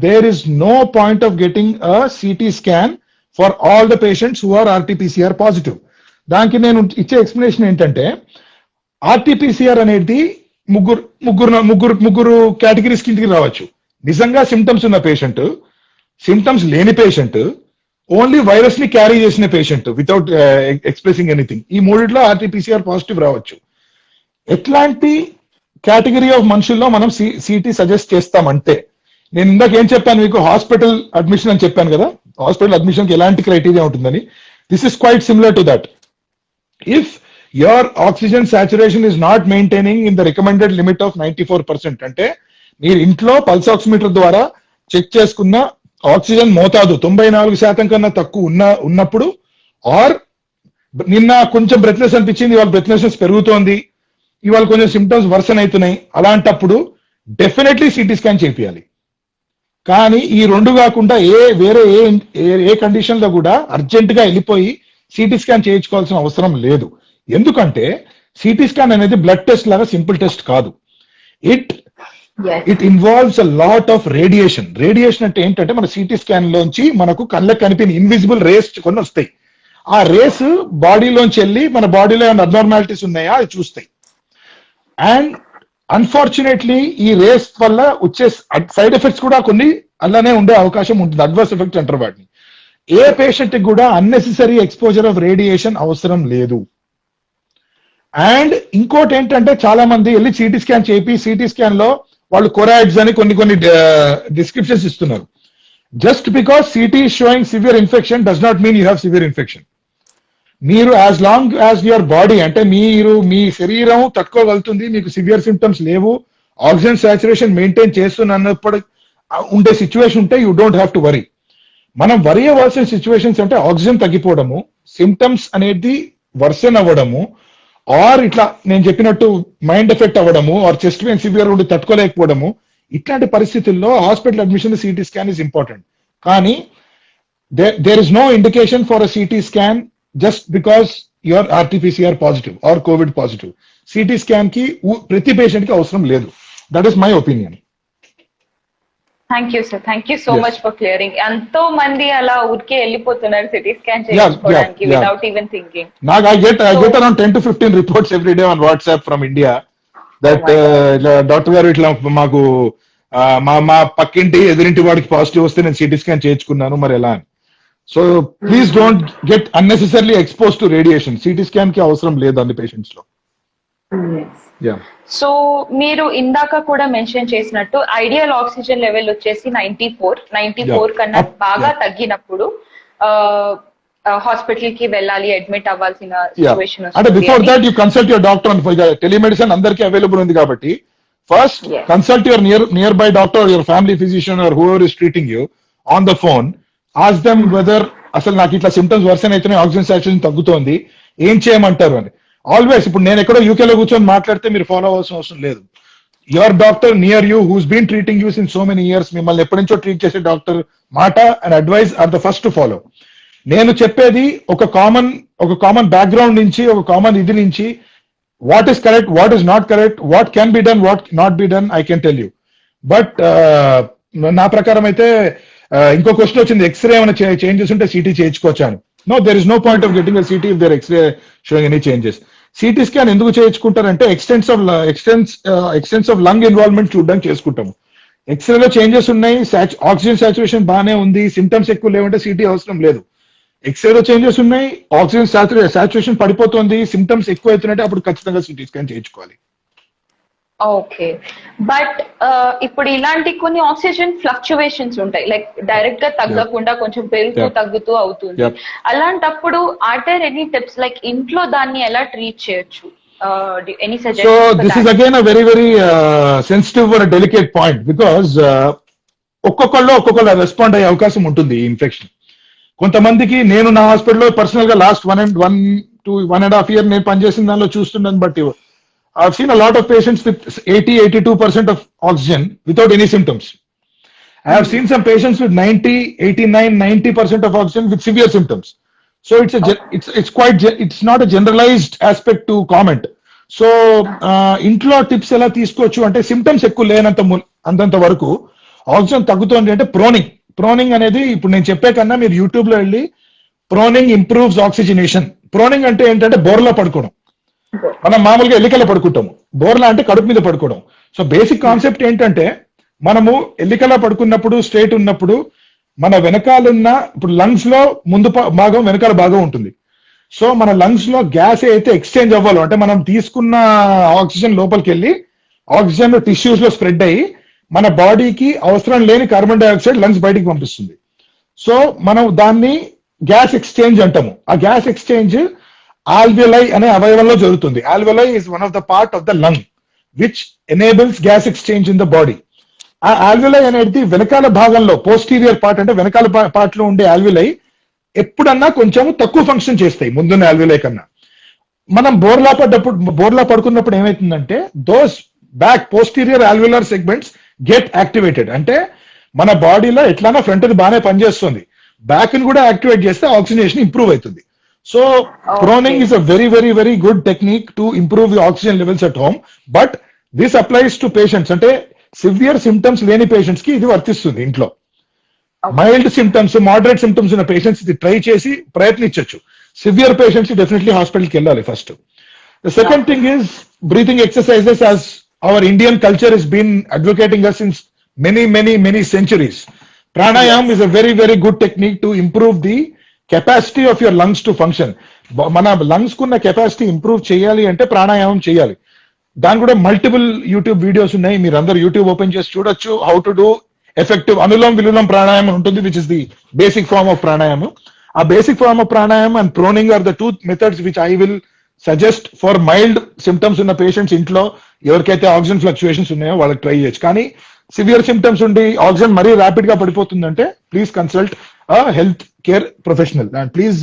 there is no point of getting a CT scan for all the patients who are RT-PCR positive. దానికి నేను ఇచ్చే ఎక్స్ప్లెనేషన్ ఏంటంటే ఆర్టీపీసీఆర్ అనేది ముగ్గురు కేటగిరీస్ కిందకి రావచ్చు. నిజంగా సిమ్టమ్స్ ఉన్న పేషెంట్, సిమ్టమ్స్ లేని పేషెంట్, ఓన్లీ వైరస్ ని క్యారీ చేసిన పేషెంట్ వితౌట్ ఎక్స్ప్రెసింగ్ ఎనీథింగ్. ఈ మూడిట్లో ఆర్టీపీసీఆర్ పాజిటివ్ రావచ్చు. ఎట్లాంటి కేటగిరీ ఆఫ్ మనుషుల్లో మనం సిటీ సజెస్ట్ చేస్తామంటే, నేను ఇందాక ఏం చెప్పాను మీకు, హాస్పిటల్ అడ్మిషన్ అని చెప్పాను కదా, హాస్పిటల్ అడ్మిషన్ కి ఎలాంటి క్రైటీరియా ఉంటుందని. This is quite similar to that. If your oxygen saturation is not maintaining in the recommended limit of 94%, అంటే మీరు ఇంట్లో పల్స్ ఆక్సిమీటర్ ద్వారా చెక్ చేసుకున్న ఆక్సిజన్ మోతాదు 94% కన్నా తక్కువ ఉన్నప్పుడు, ఆర్ నిన్న కొంచెం బ్రెత్లెస్ అనిపించింది, ఇవాళ బ్రెత్లెస్నెస్ పెరుగుతోంది, ఇవాళ కొంచెం సిమ్టమ్స్ వర్సన్ అవుతున్నాయి, అలాంటప్పుడు డెఫినెట్లీ సిటీ స్కాన్ చేయాలి. కానీ ఈ రెండు కాకుండా వేరే ఏ కండిషన్ లో కూడా అర్జెంట్ గా వెళ్ళిపోయి సిటీ స్కాన్ చేయించుకోవాల్సిన అవసరం లేదు. ఎందుకంటే సిటీ స్కాన్ అనేది బ్లడ్ టెస్ట్ లాగా సింపుల్ టెస్ట్ కాదు. It involves a lot of radiation. Radiation అంటే ఏంటంటే మన సిటీ స్కాన్ లోంచి మనకు కళ్ళకి కనిపిన ఇన్విజిబుల్ రేస్ కొన్ని వస్తాయి. ఆ రేస్ బాడీలోంచి వెళ్ళి మన బాడీలో ఏమైనా అబ్నార్మాలిటీస్ ఉన్నాయా అది చూస్తాయి. అండ్ అన్ఫార్చునేట్లీ ఈ రేస్ వల్ల వచ్చే సైడ్ ఎఫెక్ట్స్ కూడా కొన్ని అలానే ఉండే అవకాశం ఉంటుంది. అడ్వర్స్ ఎఫెక్ట్స్ అంటారు వాటిని. ఏ పేషెంట్ కి కూడా అన్నెసెసరీ ఎక్స్పోజర్ ఆఫ్ రేడియేషన్ అవసరం లేదు. అండ్ ఇంకోటి ఏంటంటే చాలా మంది వెళ్ళి సిటీ స్కాన్ చేపి సిటీ స్కాన్ లో వాళ్ళు కొరాయిడ్స్ అని కొన్ని డిస్క్రిప్షన్స్ ఇస్తున్నారు. Just because CT showing severe infection does not mean you have severe infection. మీరు as long as your body, అంటే మీ శరీరం తట్టుకోగలుగుతుంది, మీకు సివియర్ సిమ్టమ్స్ లేవు, ఆక్సిజన్ సాచురేషన్ మెయింటైన్ చేస్తున్నప్పుడు ఉండే సిచ్యువేషన్ ఉంటే you don't have to worry. మనం వరీ అవ్వాల్సిన సిచ్యువేషన్స్ అంటే ఆక్సిజన్ తగ్గిపోవడము, సిమ్టమ్స్ అనేది వర్సన్ అవ్వడము, ఆర్ ఇట్లా నేను చెప్పినట్టు మైండ్ ఎఫెక్ట్ అవ్వడము, ఆర్ చెస్ట్ పెయిన్ సివియర్ ఉండి తట్టుకోలేకపోవడము. ఇట్లాంటి పరిస్థితుల్లో hospital admission CT scan is important. కానీ there is no indication for a CT scan just because your RTPCR positive or Covid positive. CT scan కి ప్రతి పేషెంట్ కి అవసరం లేదు. That is my opinion. Thank you sir, thank you so Yes. Much for clearing. ఎంతో మంది అలా ఊరికే వెళ్ళిపోతున్నారు సిటీ స్కాన్ చేయించుకోవడానికి yeah. Without even thinking. I get around 10 to 15 reports every day on WhatsApp from India that doctor గారు ఇట్లా మాకు మా పక్కింటి ఎదురింటి వాడికి పాజిటివ్ వస్తే నేను సిటీ స్కాన్ చేయించుకున్నాను, మరి ఎలా అని. So please don't get unnecessarily expose to radiation. City scan కి అవసరం లేదు అన్ని పేషెంట్స్ లో. సో మీరు ఇందాక కూడా మెన్షన్ చేసినట్టు ఐడియల్ ఆక్సిజన్ లెవెల్ వచ్చేసి 94 కన్నా బాగా తగ్గినప్పుడు హాస్పిటల్ కి వెళ్ళాలి, అడ్మిట్ అవ్వాల్సిన సిచ్యువేషన్. అంటే before that you consult your doctor. Telemedicine అందరికీ అవైలబుల్ ఉంది కాబట్టి first consult your nearby doctor, your family physician or whoever is treating you on the phone. Ask them whether అసలు నాకు ఇట్లా సిమ్టమ్స్ వర్సన్ అయితేనే oxygen saturation తగ్గుతోంది, ఏం చేయమంటారు అని. ఆల్వేస్ ఇప్పుడు నేను ఎక్కడో యూకేలో కూర్చొని మాట్లాడితే మీరు ఫాలో అవ్వాల్సిన అవసరం లేదు. Your doctor near you who's been treating you in so many years, మిమ్మల్ని ఎప్పటి నుంచో ట్రీట్ చేసే డాక్టర్ మాట and advice are the first to follow. నేను చెప్పేది ఒక కామన్ బ్యాక్గ్రౌండ్ నుంచి, ఒక కామన్ ఇది నుంచి, what is correct, what is not correct, what can be done, what not be done, I can tell you. But నా ప్రకారం అయితే ఇంకో క్వశ్చన్ వచ్చింది, ఎక్స్రే ఏమైనా చేంజెస్ ఉంటే సిటీ చేయించుకోవచ్చాను. No, there is no point of getting a CT if there x-ray showing any changes. CT scan ఎందుకు చేయించుకుంటారంటే ఎక్స్టెన్స్ ఆఫ్ లంగ్ ఇన్వాల్వ్మెంట్ చూడడానికి చేసుకుంటాము. ఎక్స్రేలో చేంజెస్ ఉన్నాయి, ఆక్సిజన్ సాచురేషన్ బాగానే ఉంది, సిమ్టమ్స్ ఎక్కువ లేవంటే సిటీ అవసరం లేదు. ఎక్స్రేలో చేంజెస్ ఉన్నాయి, ఆక్సిజన్ సాచురేషన్ పడిపోతుంది, సిమ్టమ్స్ ఎక్కువ అవుతున్నట్టే అప్పుడు ఖచ్చితంగా సిటీ స్కాన్ చేయించుకోవాలి. ఓకే, బట్ ఇప్పుడు ఇలాంటి కొన్ని ఆక్సిజన్ ఫ్లక్చువేషన్స్ ఉంటాయి, లైక్ డైరెక్ట్ గా తగ్గకుండా కొంచెం పెరుగుతూ తగ్గుతూ అవుతుంది. అలాంటప్పుడు are there any tips like ఇంట్లో దాన్ని ఎలా ట్రీట్ చేయొచ్చు? Any suggestion? So this is again a very very sensitive or delicate point, because ఒక్కొక్కళ్ళు రెస్పాండ్ అయ్యే అవకాశం ఉంటుంది ఈ ఇన్ఫెక్షన్. కొంతమందికి, నేను నా హాస్పిటల్లో పర్సనల్ గా లాస్ట్ 1.5 year నేను పనిచేసిన దానిలో చూస్తున్నాను బట్టి I've seen a lot of patients with 80-82% of oxygen without any symptoms. I have seen some patients with 90% of oxygen with severe symptoms. So it's not a generalized aspect to comment. So ఇంట్లో tips ఎలా తీసుకోవచ్చు అంటే, symptoms ఎక్కువ లేనంత వరకు oxygen తగ్గుతోంది అంటే proning అనేది ఇప్పుడు నేను చెప్పే కన్నా మీరు యూట్యూబ్ లో వెళ్ళి ప్రోనింగ్ ఇంప్రూవ్స్ ఆక్సిజనేషన్. ప్రోనింగ్ అంటే ఏంటంటే బోర్లా పడుకోవడం. మనం మామూలుగా ఎల్లికల పడుకుంటాము, బోర్లా అంటే కడుపు మీద పడుకోవడం. సో బేసిక్ కాన్సెప్ట్ ఏంటంటే మనము ఎల్లికల పడుకున్నప్పుడు స్ట్రైట్ ఉన్నప్పుడు మన వెనకాలన్న ఇప్పుడు లంగ్స్ లో ముందు భాగం వెనకాల భాగం ఉంటుంది. సో మన లంగ్స్ లో గ్యాస్ అయితే ఎక్స్చేంజ్ అవ్వాలో అంటే మనం తీసుకున్న ఆక్సిజన్ లోపలికి వెళ్ళి ఆక్సిజన్ టిష్యూస్ లో స్ప్రెడ్ అయ్యి మన బాడీకి అవసరం లేని కార్బన్ డైఆక్సైడ్ లంగ్స్ బయటికి పంపిస్తుంది. సో మనం దాన్ని గ్యాస్ ఎక్స్చేంజ్ అంటాము. ఆ గ్యాస్ ఎక్స్చేంజ్ ఆల్వియోలై అనే అవయవంలో జరుగుతుంది. Alveoli is one of the part of the lung which enables gas exchange in the body. ఆ ఆల్వియోలై అనేది వెనకాల భాగంలో పోస్టీరియర్ పార్ట్ అంటే వెనకాల పార్ట్ లో ఉండే ఆల్వియోలై ఎప్పుడన్నా కొంచెం తక్కువ ఫంక్షన్ చేస్తాయి ముందున్న ఆల్వియోలై కన్నా. మనం బోర్లా పడుకున్నప్పుడు ఏమైతుందంటే those back posterior alveolar segments get activated. అంటే మన బాడీలో ఎట్లానా ఫ్రంట్ అది బాగానే పనిచేస్తుంది, బ్యాక్ ని కూడా యాక్టివేట్ చేస్తే ఆక్సిజనేషన్ ఇంప్రూవ్ అవుతుంది. So proning is a very very very good technique to improve the oxygen levels at home. But this applies to patients అంటే సివియర్ సిమ్టమ్స్ లేని పేషెంట్స్ కి ఇది వర్తిస్తుంది. ఇంట్లో మైల్డ్ సిమ్టమ్స్ మోడరేట్ సిమ్టమ్స్ ఉన్న patients ఇది try చేసి ప్రయత్నించవచ్చు. సివియర్ పేషెంట్స్ డెఫినెట్లీ హాస్పిటల్కి వెళ్ళాలి first. The second thing is breathing exercises. As our Indian culture has been advocating us since many centuries. Pranayam is a very very good technique to improve the capacity of your lungs to function. మన lungs కున్న capacity improve చేయాలి అంటే ప్రాణాయామం చేయాలి. దాని కూడా multiple YouTube videos ఉన్నాయి, మీరు అందరు యూట్యూబ్ ఓపెన్ చేసి చూడొచ్చు. How to do effective anulom vilom pranayama ఉంటుంది, which is the basic form of pranayama. ఆ basic form of pranayama and proning are the two methods which I will suggest for mild symptoms ఉన్న patients. ఇంట్లో ఎవరికైతే ఆక్సిజన్ ఫ్లక్చుయేషన్స్ ఉన్నాయో వాళ్ళకి try చేయొచ్చు. కానీ సివియర్ సిమ్టమ్స్ ఉండి ఆక్సిజన్ మరీ ర్యాపిడ్ గా పడిపోతుందంటే please consult health care professional and please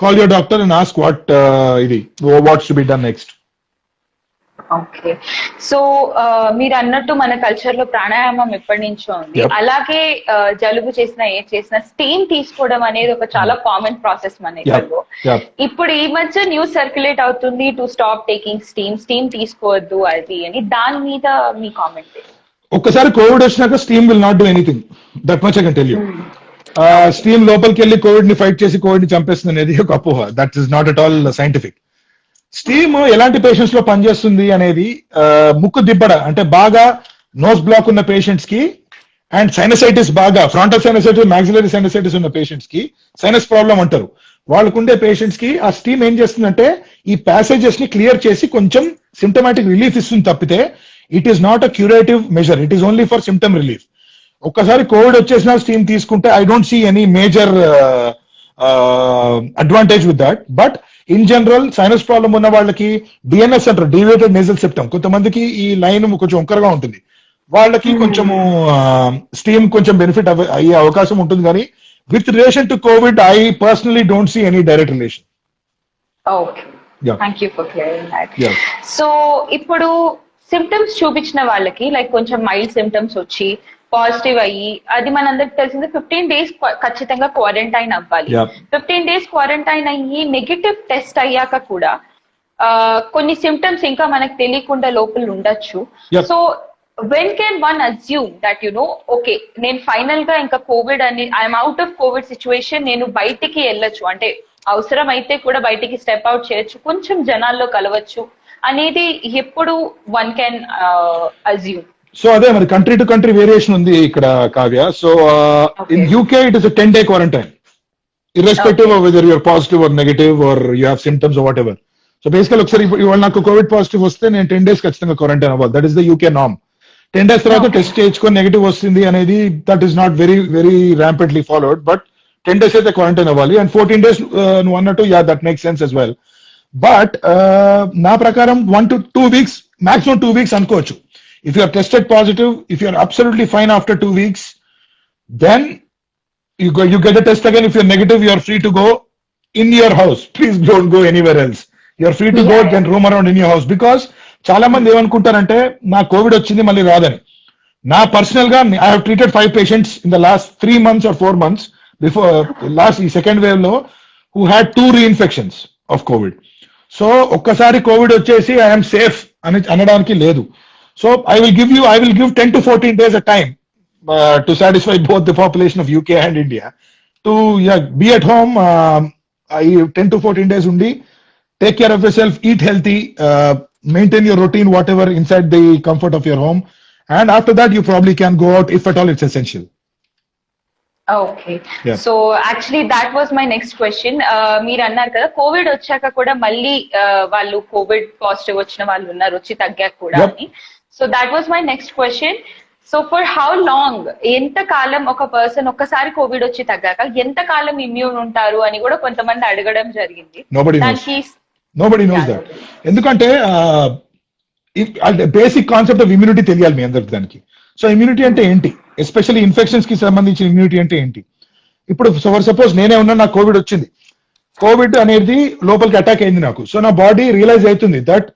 call your doctor and ask what should be done next. Okay, so మీరు అన్నట్టు మన కల్చర్ లో ప్రాణాయామం ఎప్పటి నుంచో ఉంది. అలాగే జలుబు చేసిన స్టీమ్ తీసుకోవడం అనేది ఒక చాలా కామన్ ప్రాసెస్ మన ఇళ్ళలో. ఇప్పుడు ఈ మధ్య న్యూస్ సర్క్యులేట్ అవుతుంది టు స్టాప్ టేకింగ్ స్టీమ్ తీసుకోవద్దు అది అని. దాని మీద మీ కామెంట్? ఒక్కసారి కోవిడ్ వచ్చినాక steam will not do anything, that much I can tell you. Steam లోపలికి వెళ్ళి కోవిడ్ ని ఫైట్ చేసి కోవిడ్ ని చంపేస్తుంది అనేది ఒక అపోహ. That is not at all scientific. Steam ఎలాంటి పేషెంట్స్ లో పనిచేస్తుంది అనేది ముక్కు దిబ్బడ అంటే బాగా నోస్ బ్లాక్ ఉన్న పేషెంట్స్ కి అండ్ సైనసైటిస్ బాగా ఫ్రాంటల్ సైనసైటిస్ మాక్సిలరీ సైనసైటిస్ ఉన్న పేషెంట్స్ కి సైనస్ ప్రాబ్లం అంటారు. వాళ్ళకుండే పేషెంట్స్ కి ఆ స్టీమ్ ఏం చేస్తుందంటే ఈ ప్యాసేజెస్ ని క్లియర్ చేసి కొంచెం సిమ్టమాటిక్ రిలీఫ్ ఇస్తుంది తప్పితే it is not a curative measure, it is only for symptom relief. ఒక్కసారి కోవిడ్ వచ్చేసిన స్టీమ్ తీసుకుంటే I don't see any major advantage with that. But in general sinus problem ఉన్న వాళ్ళకి డిఎన్ఎస్ అంటారు, డీవియేటెడ్ నేజల్ సెప్టమ్. కొంతమందికి ఈ line కొంచెం వంకరగా ఉంటుంది, వాళ్ళకి కొంచెము స్టీమ్ కొంచెం బెనిఫిట్ అయ్యే అవకాశం ఉంటుంది. కానీ with relation to COVID I personally don't see any direct relation. Okay, thank you for clearing that. So ఇప్పుడు సిమ్టమ్స్ చూపించిన వాళ్ళకి లైక్ కొంచెం మైల్డ్ సిమ్టమ్స్ వచ్చి పాజిటివ్ అయ్యి అది మనందరికి తెలిసింది 15 days ఖచ్చితంగా క్వారంటైన్ అవ్వాలి. 15 days క్వారంటైన్ అయ్యి నెగటివ్ టెస్ట్ అయ్యాక కూడా కొన్ని సిమ్టమ్స్ ఇంకా మనకు తెలియకుండా లోపల ఉండొచ్చు. So when can one assume that okay నేను ఫైనల్ గా ఇంకా కోవిడ్ అని I'm out of Covid situation, నేను బయటికి వెళ్ళొచ్చు అంటే అవసరం అయితే కూడా బయటికి స్టెప్ అవుట్ చేయొచ్చు, కొంచెం జనాల్లో కలవచ్చు అనేది ఎప్పుడు వన్ కెన్ అజ్యూమ్? సో అదే మరి కంట్రీ టు కంట్రీ వేరియేషన్ ఉంది ఇక్కడ Kavya. So in UK it is 10-day quarantine irrespective of whether you're positive or negative or you have symptoms or whatever. So basically ఒకసారి ఇవాళ నాకు కోవిడ్ పాజిటివ్ వస్తే నేను 10 days ఖచ్చితంగా క్వారంటైన్ అవ్వాలి. That is the UK norm. 10 days తర్వాత test చేయించుకొని negative వస్తుంది అనేది that is not very very rampantly followed. But 10 days అయితే క్వారంటైన్ అవ్వాలి. అండ్ 14 days నువ్వు అన్నట్టు that makes sense as well. But నా ప్రకారం 1 to 2 weeks maximum 2 weeks అనుకోవచ్చు. If you are tested positive, if you are absolutely fine after 2 weeks, then you get a test again. If you're negative, you are free to go in your house. Please don't go anywhere else. You are free to go and roam around in your house. Because చాలా మంది ఏమనుకుంటారంటే నా Covid వచ్చింది మళ్ళీ రాదని. నా personal గా I have treated 5 patients in the last 3 months or 4 months before last ఈ సెకండ్ వేవ్ లో who had 2 reinfections of COVID. So ఒక్కసారి కోవిడ్ వచ్చేసి ఐఎమ్ సేఫ్ అని అనడానికి లేదు. So I will give 10 to 14 days a time to satisfy both the population of UK and India to be at home 10 to 14 days undi, take care of yourself, eat healthy, maintain your routine, whatever inside the comfort of your home, and after that you probably can go out if at all it's essential. Okay Yeah. So actually that was my next question. మీరు అన్నారు కదా Covid వచ్చాక కూడా మళ్ళీ వాళ్ళు Covid positive వచ్చిన వాళ్ళు ఉన్నారు, వచ్చి తగ్గాక కూడా Yep. అని. So that was my next question. So for how long, ఎంత కాలం ఒక పర్సన్ ఒక్కసారి కోవిడ్ వచ్చి తగ్గాక ఎంత కాలం ఇమ్యూన్ ఉంటారు అని కూడా కొంతమంది అడగడం జరిగింది. Nobody knows. దానికి Nobody knows Yeah, that. ఎందుకంటే బేసిక్ కాన్సెప్ట్ ఆఫ్ ఇమ్యూనిటీ తెలియాలి మీ అందరికి దానికి. సో ఇమ్యూనిటీ అంటే ఏంటి, ఎస్పెషల్లీ ఇన్ఫెక్షన్స్ కి సంబంధించిన ఇమ్యూనిటీ అంటే ఏంటి. ఇప్పుడు ఫర్ సపోజ్ నేనే ఉన్నా, నాకు కోవిడ్ వచ్చింది, కోవిడ్ అనేది లోపలికి అటాక్ అయింది నాకు. సో నా బాడీ రియలైజ్ అవుతుంది దట్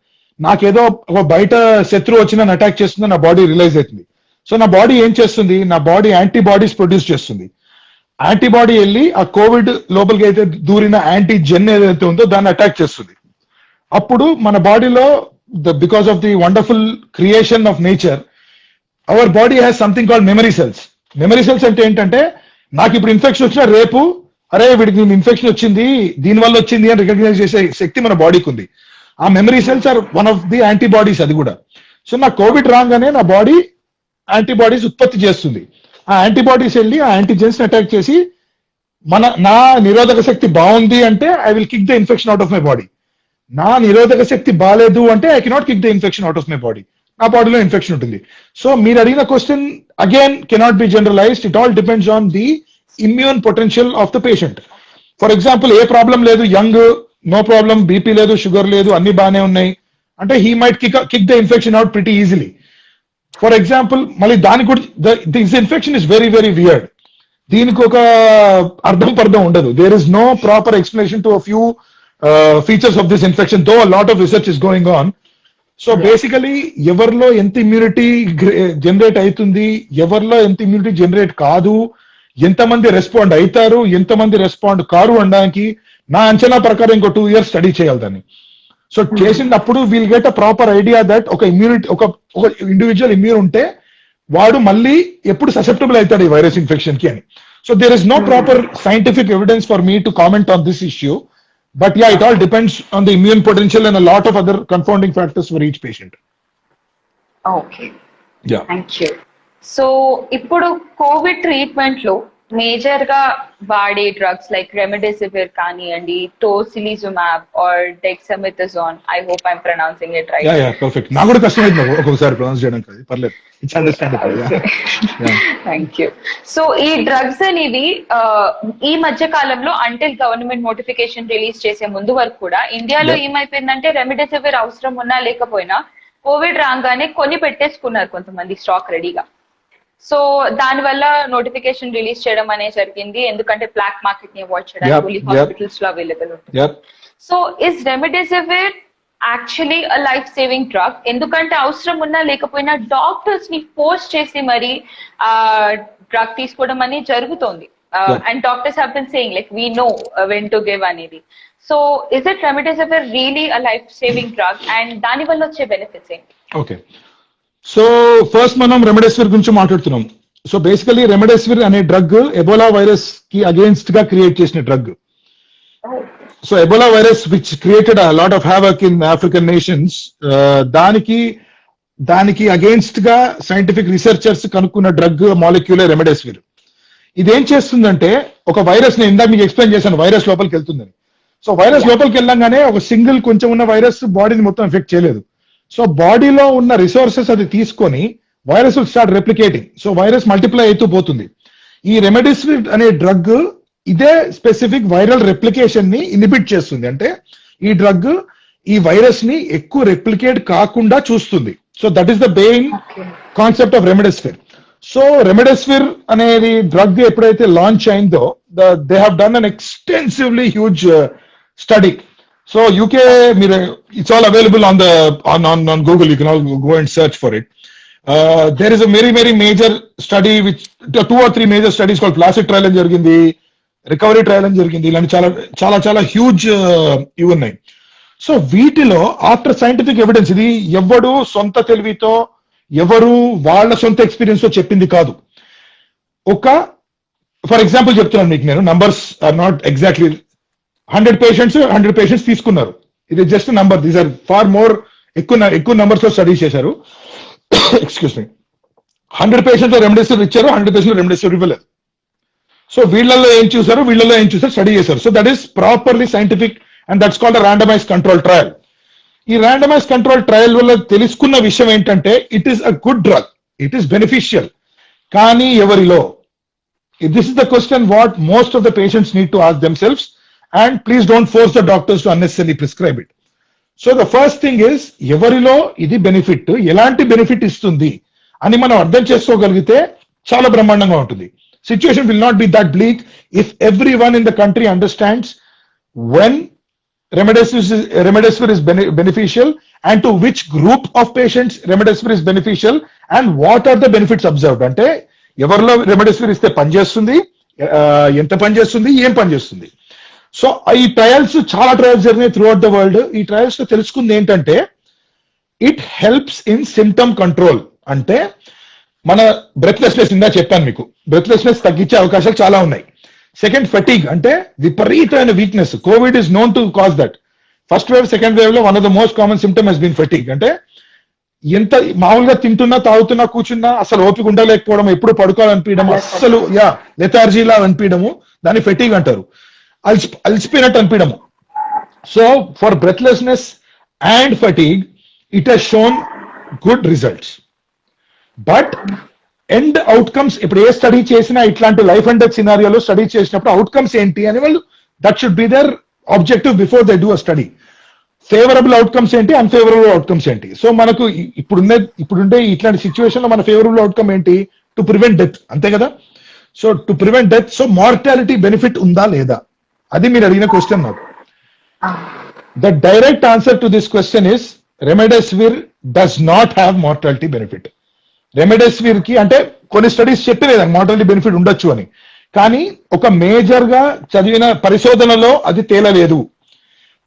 నాకేదో ఒక బయట శత్రువు వచ్చి నన్ను అటాక్ చేస్తుందో నా బాడీ రియలైజ్ అవుతుంది. సో నా బాడీ ఏం చేస్తుంది, నా బాడీ యాంటీబాడీస్ ప్రొడ్యూస్ చేస్తుంది. యాంటీబాడీ వెళ్ళి ఆ కోవిడ్ లోపలికి అయితే దూరిన యాంటీజెన్ ఏదైతే ఉందో దాన్ని అటాక్ చేస్తుంది. అప్పుడు మన బాడీలో because of the wonderful creation of nature, our body has something called memory cells. Memory cells అంటే ఏంటంటే, నాకు ఇప్పుడు ఇన్ఫెక్షన్ వచ్చినా రేపు అరే వీడికి ఇన్ఫెక్షన్ వచ్చింది దీనివల్ల వచ్చింది అని రికగ్నైజ్ చేసే శక్తి మన బాడీకి ఉంది. ఆ memory cells are one of the antibodies అది కూడా. సో నా కోవిడ్ రాగానే నా బాడీ యాంటీబాడీస్ ఉత్పత్తి చేస్తుంది. ఆ యాంటీబాడీస్ వెళ్ళి ఆ యాంటీజెన్స్ అటాక్ చేసి నా నిరోధక శక్తి బాగుంది అంటే I will kick the infection out of my body. నా నిరోధక శక్తి బాగాలేదు అంటే I cannot kick the infection out of my body. నా బాడీలో ఇన్ఫెక్షన్ ఉంటుంది. సో మీరు అడిగిన question again cannot be generalised. It all depends on the immune potential of the patient. For example ఏ ప్రాబ్లం లేదు, యంగ్, నో ప్రాబ్లం, బీపీ లేదు, sugar లేదు, అన్ని బాగానే ఉన్నాయి అంటే he might kick the infection out pretty easily. For example మళ్ళీ దానికి కూడా this infection is very very weird. దీనికి ఒక అర్థం ఉండదు. There is no proper explanation to a few features of this infection, though a lot of research is going on. So basically ఎవరిలో ఎంత immunity generate అవుతుంది, ఎవరిలో ఎంత ఇమ్యూనిటీ జనరేట్ కాదు, ఎంతమంది రెస్పాండ్ అవుతారు, ఎంతమంది రెస్పాండ్ కారు అనడానికి నా అంచనా ప్రకారం ఇంకో 2 years స్టడీ చేయాలి దాన్ని. సో చేసినప్పుడు will get a proper idea that ఒక ఇమ్యూనిటీ ఒక ఇండివిజువల్ ఇమ్యూన్ ఉంటే వాడు మళ్ళీ ఎప్పుడు ససెప్టబుల్ అవుతాడు ఈ వైరస్ ఇన్ఫెక్షన్ కి అని. So there is no proper scientific evidence for me to comment on this issue. But yeah, it all depends on the immune potential and a lot of other confounding factors for each patient. Okay, Yeah. Thank you. So ఇప్పుడు COVID treatment లో major గా వాడే drugs like remdesivir కానివ్వండి, tocilizumab or dexamethasone, I hope I'm pronouncing it right. Yeah, perfect. నాకు కూడా కష్టమైంది ఒక్కొక్కసారి pronounce చేయడం కాదు, పర్లేదు, it's understandable. Thank you. So ఈ డ్రగ్స్ అనేవి ఈ మధ్య కాలంలో అంటిల్ గవర్నమెంట్ నోటిఫికేషన్ రిలీజ్ చేసే ముందు వరకు కూడా ఇండియాలో ఏమైపోయిందంటే రెమెడెసివిర్ అవసరం ఉన్నా లేకపోయినా కోవిడ్ రాగానే కొని పెట్టేసుకున్నారు కొంతమంది స్టాక్ రెడీగా. సో దాని వల్ల నోటిఫికేషన్ రిలీజ్ చేయడం అనేది జరిగింది, ఎందుకంటే బ్లాక్ మార్కెట్ ని అవాయిడ్ చేయడానికి హాస్పిటల్స్ లో అవైలబుల్ ఉంటుంది. So is remdesivir actually a life saving drug? ఎందుకంటే అవసరం ఉన్నా లేకపోయినా డాక్టర్స్ ని ఫోర్స్ చేసి మరి డ్రగ్ తీసుకోవడం అనేది జరుగుతోంది. And doctors have been saying like we know when to give అనేది. So is it remdesivir really a life saving drug and దాని వల్ల వచ్చే బెనిఫిట్స్ ఏంటి? ఓకే, సో ఫస్ట్ మనం రెమెడెసివిర్ గురించి మాట్లాడుతున్నాం. సో బేసికలీ రెమెడెసివిర్ అనే డ్రగ్ ఎబోలా వైరస్ కి అగేన్స్ట్ గా క్రియేట్ చేసిన drug. So Ebola virus which created a lot of havoc in African nations, దానికి అగేన్స్ట్ గా సైంటిఫిక్ రీసెర్చర్స్ కనుక్కున్న డ్రగ్ మాలిక్యూలే రెమెడెసివిర్. ఇదేం చేస్తుందంటే, ఒక వైరస్ ని ఇందాక మీకు ఎక్స్ప్లెయిన్ చేశాను వైరస్ లోపలికి వెళ్తుందని. సో వైరస్ లోపలికి వెళ్ళంగానే ఒక సింగిల్ కొంచెం ఉన్న వైరస్ బాడీని మొత్తం ఎఫెక్ట్ చేయలేదు. సో బాడీలో ఉన్న రిసోర్సెస్ అది తీసుకొని virus will start replicating. So virus multiply అవుతూ పోతుంది. ఈ రెమెడెసివిర్ అనే డ్రగ్ ఇదే స్పెసిఫిక్ వైరల్ రెప్లికేషన్ ని ఇన్హిబిట్ చేస్తుంది. అంటే ఈ డ్రగ్ ఈ వైరస్ ని ఎక్కువ రెప్లికేట్ కాకుండా చూస్తుంది. So that is the main concept of remdesivir. So remdesivir అనేది డ్రగ్ ఎప్పుడైతే లాంచ్ అయిందో they have done an extensively huge study. So UK, it's all available on Google. You can all go and search for it. There is a very, very major study, which 2 or 3 major studies called Placid trial and jarigindi, recovery trial and jarigindi. Ilanti chala huge ivi unnai. So వీటిలో after scientific evidence, ఇది ఎవడు సొంత తెలివితో ఎవరు వాళ్ళ సొంత experience తో చెప్పింది కాదు. ఒక ఫర్ ఎగ్జాంపుల్ చెప్తున్నాను మీకు, నేను numbers are not exactly 100 patients తీసుకున్నారు. ఇది just number, these are far more ఎక్కువ నంబర్స్ లో స్టడీ చేశారు. Excuse me. 100 పేషెంట్స్ రెమెడిసివిర్ ఇచ్చారు, 100 పేషెంట్స్ రెమెడిసివిర్ ఇవ్వలేదు. సో వీళ్ళల్లో ఏం చూసారు స్టడీ చేశారు. So that is properly scientific and that's called randomise control trial. ఈ ర్యాండమైజ్ కంట్రోల్ ట్రయల్ వల్ల తెలుసుకున్న విషయం ఏంటంటే it is a good drug, it is beneficial. కానీ ఎవరిలో? This is the question what most of the patients need to ask themselves, and please don't force the doctors to unnecessary prescribe it. So the first thing is, ఎవరిలో ఇది benefit, ఎలాంటి benefit ఇస్తుంది అని మనం అర్థం చేసుకోగలిగితే చాలా బ్రహ్మాండంగా ఉంటుంది. Situation will not be that bleak if everyone in the country understands when remdesivir is beneficial and to which group of patients remdesivir is beneficial and what are the benefits observed. అంటే ఎవరిలో రెమెడెసివిర్ ఇస్తే పనిచేస్తుంది, ఎంత పనిచేస్తుంది, ఏం పనిచేస్తుంది. So ఈ trials, చాలా ట్రయల్స్ జరిగినాయి త్రూ అవుట్ ద వరల్డ్. ఈ ట్రయల్స్ లో తెలుసుకుంది ఏంటంటే it helps in symptom control. అంటే మన బ్రెత్లెస్నెస్, ఇందా చెప్పాను మీకు, బ్రెత్లెస్నెస్ తగ్గించే అవకాశాలు చాలా ఉన్నాయి. సెకండ్, ఫెటిగ్, అంటే విపరీతమైన weakness. COVID is known to cause that. First wave, second wave లో one of the most common symptom has been fatigue. అంటే ఎంత మామూలుగా తింటున్నా, తాగుతున్నా, కూర్చున్నా అసలు ఓపిక ఉండలేకపోవడం, ఎప్పుడు పడుకోవాలనిపించడం, అస్సలు లెథార్జీలా అనిపించడము, దాన్ని ఫెటిగ్ అంటారు. అలసిపోయినట్టు అనిపించడము. So for breathlessness and fatigue it has shown good results. But end outcomes, ఇప్పుడు ఏ స్టడీ చేసినా ఇట్లాంటి లైఫ్ అండ్ డెత్ సినారియోలో స్టడీ చేసినప్పుడు అవుట్కమ్స్ ఏంటి అని వాళ్ళు, that should be their objective before they do a study. Favourable outcomes ఏంటి, అన్ఫేవరబుల్ అవుట్కమ్స్ ఏంటి. సో మనకు ఇప్పుడుండే ఇట్లాంటి సిచ్యువేషన్ లో మన ఫేవరబుల్ అవుట్కమ్ ఏంటి? టు ప్రివెంట్ డెత్, అంతే కదా. So to prevent death, so mortality benefit ఉందా లేదా, అది మీరు అడిగిన క్వశ్చన్ నాకు. The direct answer to this question is remdesivir does not have mortality benefit. Remdesivir కి అంటే కొన్ని స్టడీస్ చెప్పలేదు మార్టాలిటీ బెనిఫిట్ ఉండొచ్చు అని, కానీ ఒక మేజర్ గా చదివిన పరిశోధనలో అది తేలలేదు.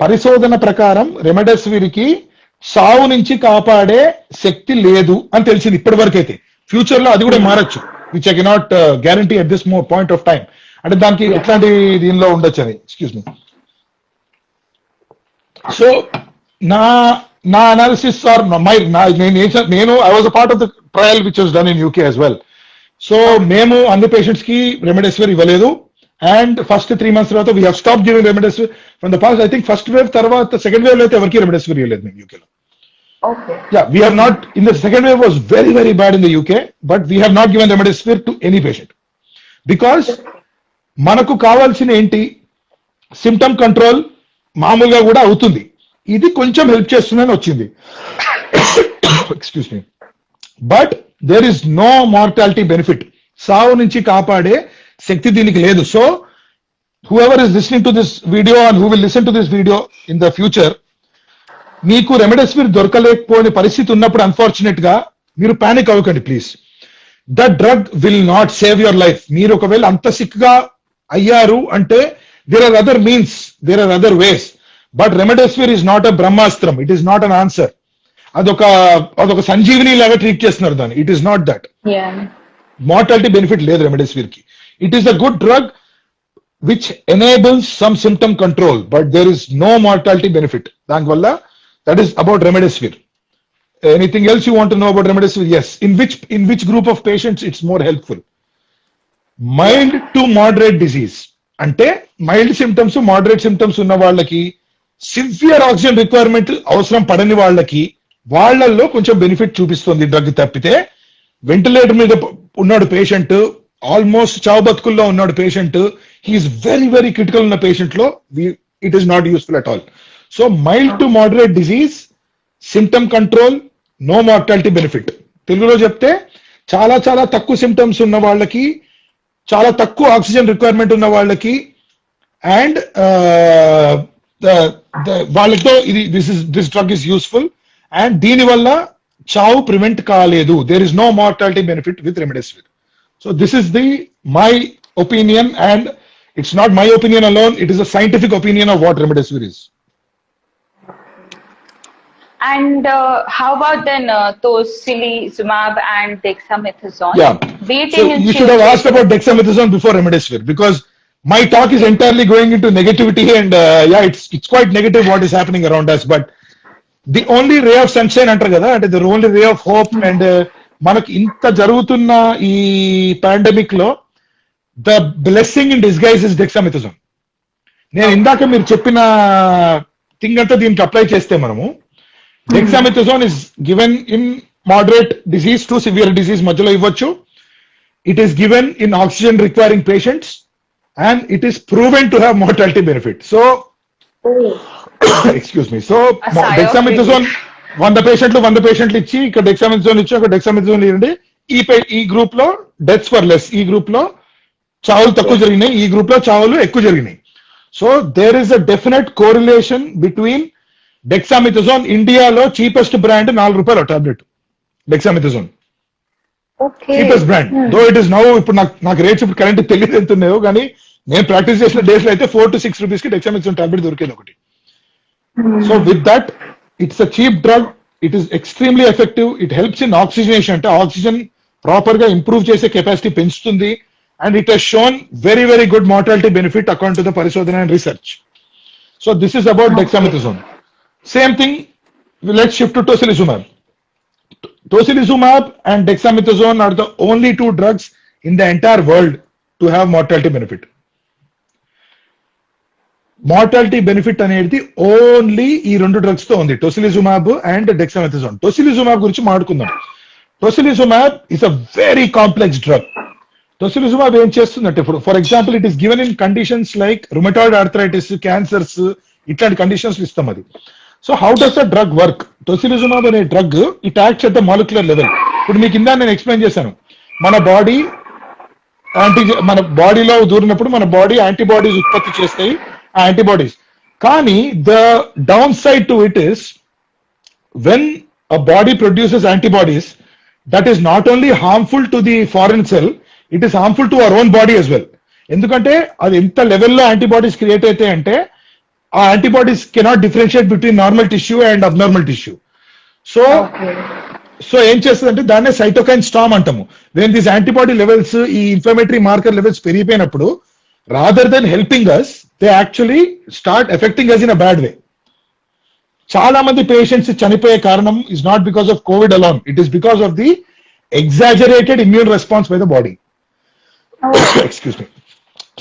పరిశోధన ప్రకారం రెమెడెసివిర్ కి సావు నుంచి కాపాడే శక్తి లేదు అని తెలిసింది ఇప్పటి వరకు అయితే. ఫ్యూచర్ లో అది కూడా మారచ్చు, which I cannot guarantee at this point of time. అంటే దానికి ఎట్లాంటి దీనిలో ఉండొచ్చు అని. Excuse me. సో నా అనాలిసిస్ ఆర్ నేను I was a part of the trial which was done in UK as well. So మేము అన్ని పేషెంట్స్ కి రెమెడెసివిర్ ఇవ్వలేదు. అండ్ ఫస్ట్ 3 months తర్వాత we have stop giving remdesivir from the past. I think first wave తర్వాత second wave లో అయితే ఎవరికి రెమెడెసివిర్ ఇవ్వలేదు మేము యూకేలో. Yeah, we have not, in the second wave was very, very bad in the UK, but we have not given remdesivir to any patient. Because మనకు కావాల్సిన ఏంటి, సిమ్టమ్ కంట్రోల్ మామూలుగా కూడా అవుతుంది, ఇది కొంచెం హెల్ప్ చేస్తుందని వచ్చింది. Excuse me. But there is no mortality benefit, సావు నుంచి కాపాడే శక్తి దీనికి లేదు. So whoever is listening to this video and who will listen to this video in the future, మీకు రెమెడెసివిర్ దొరకలేకపోయిన పరిస్థితి ఉన్నప్పుడు అన్ఫార్చునేట్ గా మీరు పానిక్ అవ్వకండి please. The drug will not save your life. మీరు ఒకవేళ అంత సిక్ గా అయ్యారు అంటే there are other means, there are other ways. But remdesivir is not a brahmastra, it is not an answer. అదొక సంజీవిని లాగా ట్రీట్ చేస్తున్నారు దాన్ని. It is not that. Mortality benefit లేదు రెమెడెసివిర్ కి. It is a good drug which enables some symptom control, but there is no mortality benefit. Danikvalla, that is about remdesivir. Anything else you want to know about remdesivir? Yes. In which group of patients it's more helpful? Mild to moderate disease. Ante mild symptoms, moderate symptoms unna vallaki, severe oxygen requirement avasaram padani vallaki, వాళ్ళల్లో కొంచెం benefit చూపిస్తుంది drug తప్పితే. Ventilator మీద ఉన్నాడు patient, almost చావు బతుకుల్లో ఉన్నాడు patient, he is very very critical ఉన్న పేషెంట్ లో it is not useful at all. So mild to moderate disease, symptom control, no mortality benefit. తెలుగులో చెప్తే చాలా చాలా తక్కువ సిమ్టమ్స్ ఉన్న వాళ్ళకి, చాలా తక్కువ ఆక్సిజన్ రిక్వైర్మెంట్ ఉన్న వాళ్ళకి, అండ్ వాళ్ళతో ఇది this drug is useful and దీనివల్ల చావు ప్రివెంట్ కాలేదు. There is no mortality benefit with remdesivir. So this is my opinion, and it's not my opinion alone, it is a scientific opinion of what remdesivir is. And how about then tocilizumab and dexamethasone? Yeah. Beating So in you should have children. asked about dexamethasone before remdesivir, because my talk is entirely going into negativity, and it's quite negative what is happening around us. But the only ray of sunshine అంటారు కదా, అంటే the only ray of hope, and మనకి ఇంత జరుగుతున్న ఈ pandemic లో the blessing in disguise is dexamethasone. నేను ఇందాక మీరు చెప్పిన థింగ్ అంతా దీనికి అప్లై చేస్తే మనము dexamethasone is given in moderate disease to severe disease మధ్యలో ఇవ్వచ్చు. It is given in oxygen requiring patients, and it is proven to have mortality benefit. So, excuse me. So, A sigh of dexamethasone 100 పేషెంట్లు ఇచ్చి ఇక్కడ dexamethasone ఇచ్చి ఒక dexamethasone ఇవ్వండి. ఈ group లో డెత్స్ ఫర్ లెస్, ఈ గ్రూప్ లో చావులు తక్కువ జరిగినాయి, ఈ గ్రూప్ లో చావులు ఎక్కువ జరిగినాయి. So there is a definite correlation between dexamethasone. ఇండియాలో cheapest brand ₹4 tablet dexamethasone, Okay. Cheapest brand. Though it is now, ఇప్పుడు నాకు రేట్స్ ఇప్పుడు కరెంట్ తెలియదు ఎంత ఉన్నాయో, కానీ నేను ప్రాక్టీస్ చేసిన డేస్ లో అయితే ₹4 to ₹6 కి డెక్సామెథాసోన్ టాబ్లెట్ దొరికేది ఒకటి. So with that it's a cheap drug, it is extremely effective, it helps in oxygenation, అంటే ఆక్సిజన్ ప్రాపర్ గా ఇంప్రూవ్ చేసే కెపాసిటీ పెంచుతుంది, and it has shown very very good mortality benefit according to the పరిశోధన and research. So this is about dexamethasone. Same thing, let's shift to tocilizumab. Tocilizumab and dexamethasone are the only two drugs in the entire world to have mortality benefit. Mortality benefit అనేది only ఈ రెండు drugs తో ఉంది, tocilizumab and dexamethasone. Tocilizumab గురించి మాట్లాడుకుందాం. Tocilizumab is a very complex drug. Tocilizumab ఏం చేస్తుందంటే, ఇప్పుడు for example it is given in conditions like rheumatoid arthritis, cancers, ఇట్లాంటి కండిషన్స్ ఇస్తాం అది. So how does the drug work? Tocilizumab అనే drug it acts at the molecular level. ఇప్పుడు మీకు ఇందా నేను ఎక్స్ప్లెయిన్ చేశాను, మన బాడీలో దూరినప్పుడు మన బాడీ యాంటీబాడీస్ ఉత్పత్తి చేస్తాయి, ఆ యాంటీబాడీస్. కానీ the down side to it is, when a body produces antibodies, that is not only harmful to the foreign cell, it is harmful to our own body as well. ఎందుకంటే అది ఎంత లెవెల్లో antibodies create అయితే అంటే ఆ antibodies cannot differentiate between normal tissue and abnormal tissue. So ఏం చేస్తుందంటే దాన్నే సైటోకైన్ స్టార్మ్ అంటాము. వెన్ దీస్ యాంటీబాడీ లెవెల్స్, ఈ ఇన్ఫ్లమేటరీ మార్కర్ లెవెల్స్ పెరిగిపోయినప్పుడు, rather than helping us, they actually start affecting us in a bad way. చాలా మంది patients చనిపోయే కారణం is not because of COVID alone, it is because of the exaggerated immune response by the body. Excuse me.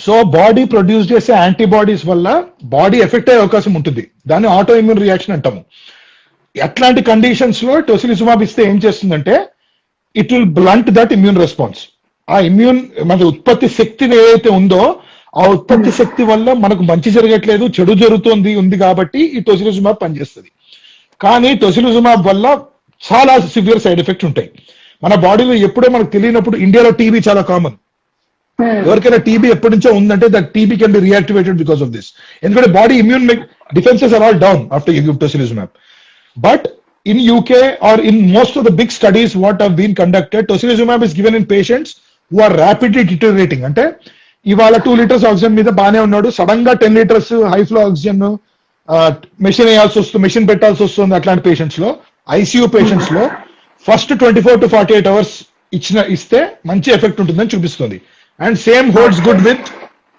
So body produce చేసే antibodies వల్ల body effect అయ్యే అవకాశం ఉంటుంది, దాన్ని ఆటో ఇమ్యూన్ రియాక్షన్ అంటాము. అట్లాంటి కండిషన్స్ లో టోసిలిజుమాబ్ ఇస్తే ఏం చేస్తుందంటే, it will blunt that immune response. ఆ ఇమ్యూన్ మన ఉత్పత్తి శక్తి ఏదైతే ఉందో, ఆ ఉత్పత్తి శక్తి వల్ల మనకు మంచి జరగట్లేదు, చెడు జరుగుతుంది కాబట్టి ఈ టోసిలిజుమాబ్ పనిచేస్తుంది. కానీ టోసిలిజుమాబ్ వల్ల చాలా సివియర్ సైడ్ ఎఫెక్ట్స్ ఉంటాయి. మన బాడీలో ఎప్పుడో మనకు తెలియనప్పుడు, ఇండియాలో టీబీ చాలా కామన్. ఎవరికైనా టీబీ ఎప్పటి నుంచో ఉందంటే that TB can be reactivated because of this. ఎందుకంటే body immune defences are all down after you give tocilizumab. But in UK or in most of the big studies what have been conducted, tocilizumab is given in patients who are rapidly deteriorating. అంటే ఇవాళ 2 liters oxygen మీద బాగానే ఉన్నాడు, sudden గా 10 liters high flow oxygen machine వేయాల్సి వస్తుంది, machine పెట్టాల్సి వస్తుంది. అట్లాంటి పేషెంట్స్ లో, ఐసీయూ పేషెంట్స్ లో ఫస్ట్ 24 to 48 hours ఇస్తే మంచి ఎఫెక్ట్ ఉంటుందని చూపిస్తుంది. And same holds good with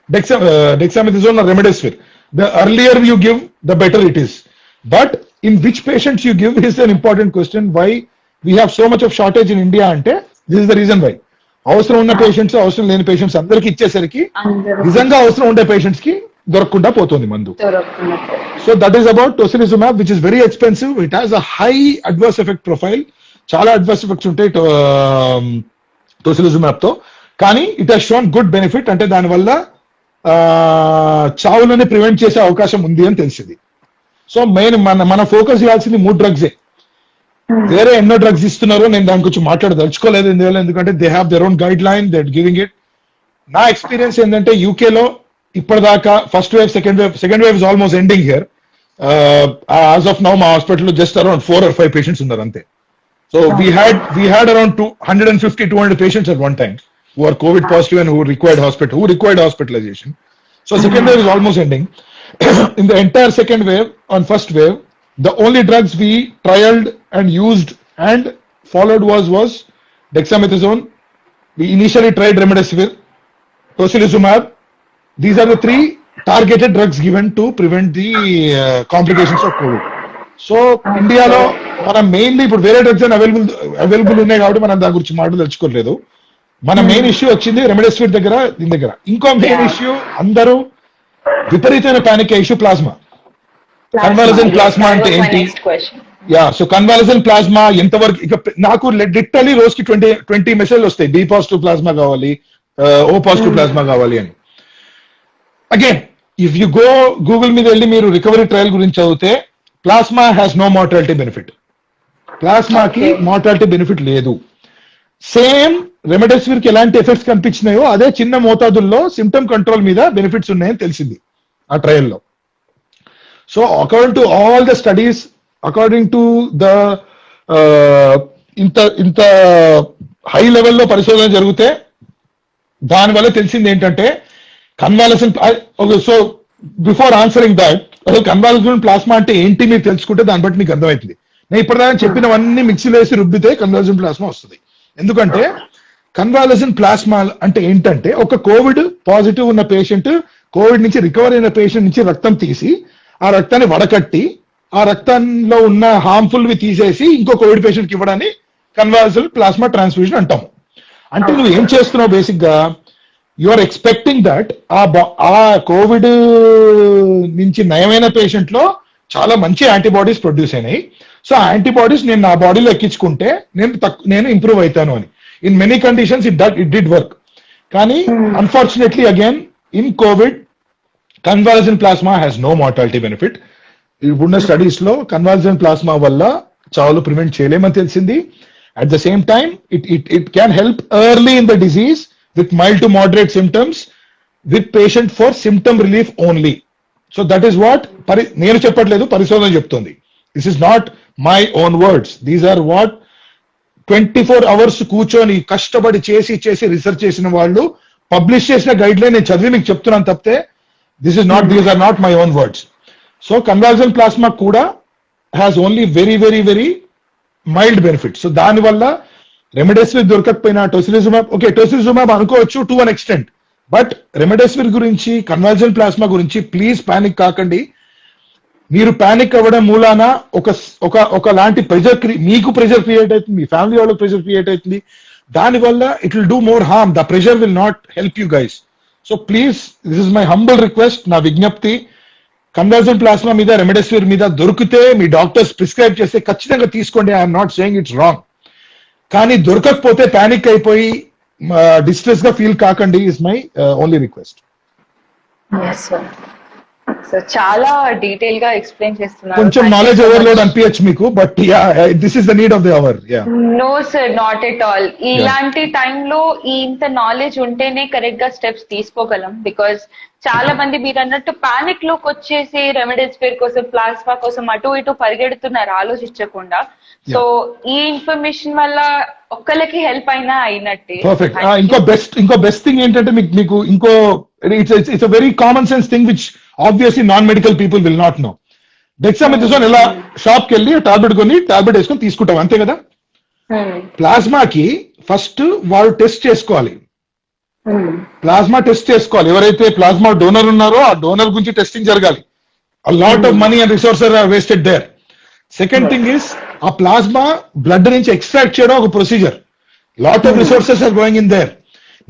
dexamethasone or remdesivir. The earlier you give, the better it is. But in which patients you give is an important question. Why we have so much of shortage in India అంటే this is the reason why. అవసరం ఉన్న patients, అవసరం లేని patients అందరికి ఇచ్చేసరికి నిజంగా అవసరం ఉండే patients కి దొరకకుండా పోతుంది మందు. So that is about tocilizumab, which is very expensive. It has a high adverse effect profile. చాలా అడ్వర్స్ ఎఫెక్ట్స్ ఉంటాయి టోసిలిజుమాబ్ తో, కానీ it has shown good benefit. అంటే దానివల్ల చావులని ప్రివెంట్ చేసే అవకాశం ఉంది అని తెలిసింది. సో మెయిన్ మన ఫోకస్ చేయాల్సింది 3 డ్రగ్సే. వేరే ఎన్నో డ్రగ్స్ ఇస్తున్నారు, నేను దాని గురించి మాట్లాడదలుచుకోలేదు. ఎందుకంటే they have their own guide line, they giving it. నా ఎక్స్పీరియన్స్ ఏంటంటే యూకేలో ఇప్పటిదాకా first wave, second wave is almost ending here. As of now మా హాస్పిటల్లో జస్ట్ అరౌండ్ 4 or 5 పేషెంట్స్ ఉన్నారు అంతే. So we had around 150-200 patients at one time who are COVID positive and who required hospitalization. So second wave is almost ending. In the entire second wave, on first wave, the only drugs we trialed and used and followed was dexamethasone. We initially tried remdesivir, tocilizumab. These are the 3 targeted drugs given to prevent the complications of COVID. So ఇండియాలో మనం mainly ఇప్పుడు వేరే drugs available ఉన్నాయి కాబట్టి మనం దాని గురించి మాట్లాడదలుచుకోలేదు. మన మెయిన్ ఇష్యూ వచ్చింది రెమెడెసివిర్ దగ్గర, దీని దగ్గర. ఇంకో మెయిన్ ఇష్యూ అందరూ విపరీతమైన పానిక్ ఇష్యూ ప్లాస్మా. కన్వాలజెంట్ ప్లాస్మా అంటే ఏంటి? సో కన్వాలజెంట్ ప్లాస్మా ఎంతవరకు? ఇక నాకు లిటరలీ రోజుకి 20 మెసేజ్లు వస్తాయి, బి పాజిటివ్ ప్లాస్మా కావాలి, ఓ పాజిటివ్ ప్లాస్మా కావాలి అని. Again if you go Google మీద వెళ్ళి మీరు రికవరీ ట్రయల్ గురించి చదివితే plasma has no mortality benefit. ప్లాస్మాకి మార్టాలిటీ బెనిఫిట్ లేదు. సేమ్ రెమెడెసివిర్ కి ఎలాంటి ఎఫెక్ట్స్ కనిపించినాయో అదే చిన్న మోతాదుల్లో సిమ్టమ్ కంట్రోల్ మీద బెనిఫిట్స్ ఉన్నాయని తెలిసింది ఆ ట్రయల్లో. So according to all the studies, according to the ఇంత హై లెవెల్లో పరిశోధన జరిగితే దానివల్ల తెలిసింది ఏంటంటే convalescent. So before answering that, అసలు కన్వాలసెంట్ ప్లాస్మా అంటే ఏంటి మీరు తెలుసుకుంటే దాన్ని బట్టి మీకు అర్థమవుతుంది. నేను ఇప్పటిదాకా చెప్పినవన్నీ మిక్సీలో వేసి రుబ్బితే కన్వాలసెంట్ ప్లాస్మా వస్తుంది. ఎందుకంటే కన్వాలసెంట్ ప్లాస్మా అంటే ఏంటంటే ఒక కోవిడ్ పాజిటివ్ ఉన్న పేషెంట్, కోవిడ్ నుంచి రికవర్ అయిన పేషెంట్ నుంచి రక్తం తీసి ఆ రక్తాన్ని వడకట్టి ఆ రక్తంలో ఉన్న హార్మ్ఫుల్ వి తీసేసి ఇంకో కోవిడ్ పేషెంట్ కి ఇవ్వడాన్ని కన్వాలసెంట్ ప్లాస్మా ట్రాన్స్ఫ్యూజన్ అంటాము. అంటే నువ్వు ఏం చేస్తున్నావు బేసిక్ గా, యు ఆర్ ఎక్స్పెక్టింగ్ దట్ ఆ కోవిడ్ నుంచి నయమైన పేషెంట్ లో చాలా మంచి యాంటీబాడీస్ ప్రొడ్యూస్ అయినాయి. సో ఆ యాంటీబాడీస్ నేను నా బాడీలో ఎక్కించుకుంటే నేను ఇంప్రూవ్ అవుతాను అని. In many conditions it did work. కానీ unfortunately again in COVID convalescent plasma has no mortality benefit. ఇప్పుడున్న స్టడీస్ లో కన్వాలసెంట్ ప్లాస్మా వల్ల చావులు ప్రివెంట్ చేయలేమని తెలిసింది. At the same time it can help early in the disease with mild to moderate symptoms with patient for symptom relief only. So that is what నేను చెప్పట్లేదు, పరిశోధన చెప్తుంది. This is not my own words. These are what 24 hours కూర్చొని కష్టపడి చేసి research చేసిన వాళ్ళు publish చేసిన గైడ్ లైన్ నేను చదివి మీకు చెప్తున్నాను తప్పితే these are not my own words. So convalescent plasma కూడా has only very very very mild benefits. So దానివల్ల రెమెడెసివిర్ దొరకకపోయినా టోసిలిజుమాబ్ అనుకోవచ్చు టు అన్ ఎక్స్టెంట్. బట్ రెమెడెసివిర్ గురించి, కన్వాలసెంట్ ప్లాస్మా గురించి ప్లీజ్ పానిక్ కాకండి. మీరు పానిక్ అవ్వడం మూలాన ఒక లాంటి ప్రెజర్ మీకు ప్రెజర్ క్రియేట్ అవుతుంది, మీ ఫ్యామిలీ వాళ్ళకి ప్రెజర్ క్రియేట్ అవుతుంది. దానివల్ల it will do more harm. The pressure will not help you guys. So please, this is my humble request, నా విజ్ఞప్తి. కన్వాలసెంట్ ప్లాస్మా మీద, రెమెడెసివిర్ మీద దొరికితే మీ డాక్టర్స్ ప్రిస్క్రైబ్ చేస్తే ఖచ్చితంగా తీసుకోండి. I'm not saying it's wrong. కానీ దొరకకపోతే పానిక్ అయిపోయి డిస్ట్రెస్ గా ఫీల్ కాకండి is my only request. So చాలా డీటెయిల్ గా ఎక్స్ప్లెయిన్ చేస్తున్నారు. కొంచెం నాలెడ్జ్ ఓవర్లోడ్ అనిపించచ్చు మీకు, but this is the need of the hour. No sir, not at all. ఇలాంటి టైంలో ఇంత నాలెడ్జ్ ఉంటేనే కరెక్ట్ గా స్టెప్స్ తీసుకోగలం. బికాస్ చాలా మంది మీరు అన్నట్టు పానిక్ లోకి వచ్చేసి రెమెడెసివిర్ కోసం, ప్లాస్మా కోసం అటు ఇటు పరిగెడుతున్నారు ఆలోచించకుండా. సో ఈ ఇన్ఫర్మేషన్ వల్ల ఒక్కరికి హెల్ప్ అయినా అయినట్టే. పర్ఫెక్ట్. ఇంకో బెస్ట్ థింగ్ ఏంటంటే మీకు ఇంకో it's a very common sense thing which obviously non medical people will not know. Dexamethasone ఎలా షాప్ కి వెళ్ళి టాబ్లెట్ కొని టాబ్లెట్ వేసుకొని తీసుకుంటాం, అంతే కదా. ప్లాస్మాకి ఫస్ట్ వాళ్ళు టెస్ట్ చేసుకోవాలి. ప్లాస్మా టెస్ట్ చేసుకోవాలి. ఎవరైతే ప్లాస్మా డోనర్ ఉన్నారో ఆ డోనర్ గురించి టెస్టింగ్ జరగాలి. A lot of money and resources are wasted there. Second thing is, ఆ ప్లాస్మా బ్లడ్ నుంచి ఎక్స్ట్రాక్ట్ చేయడం ఒక procedure. Lot of resources are going in there.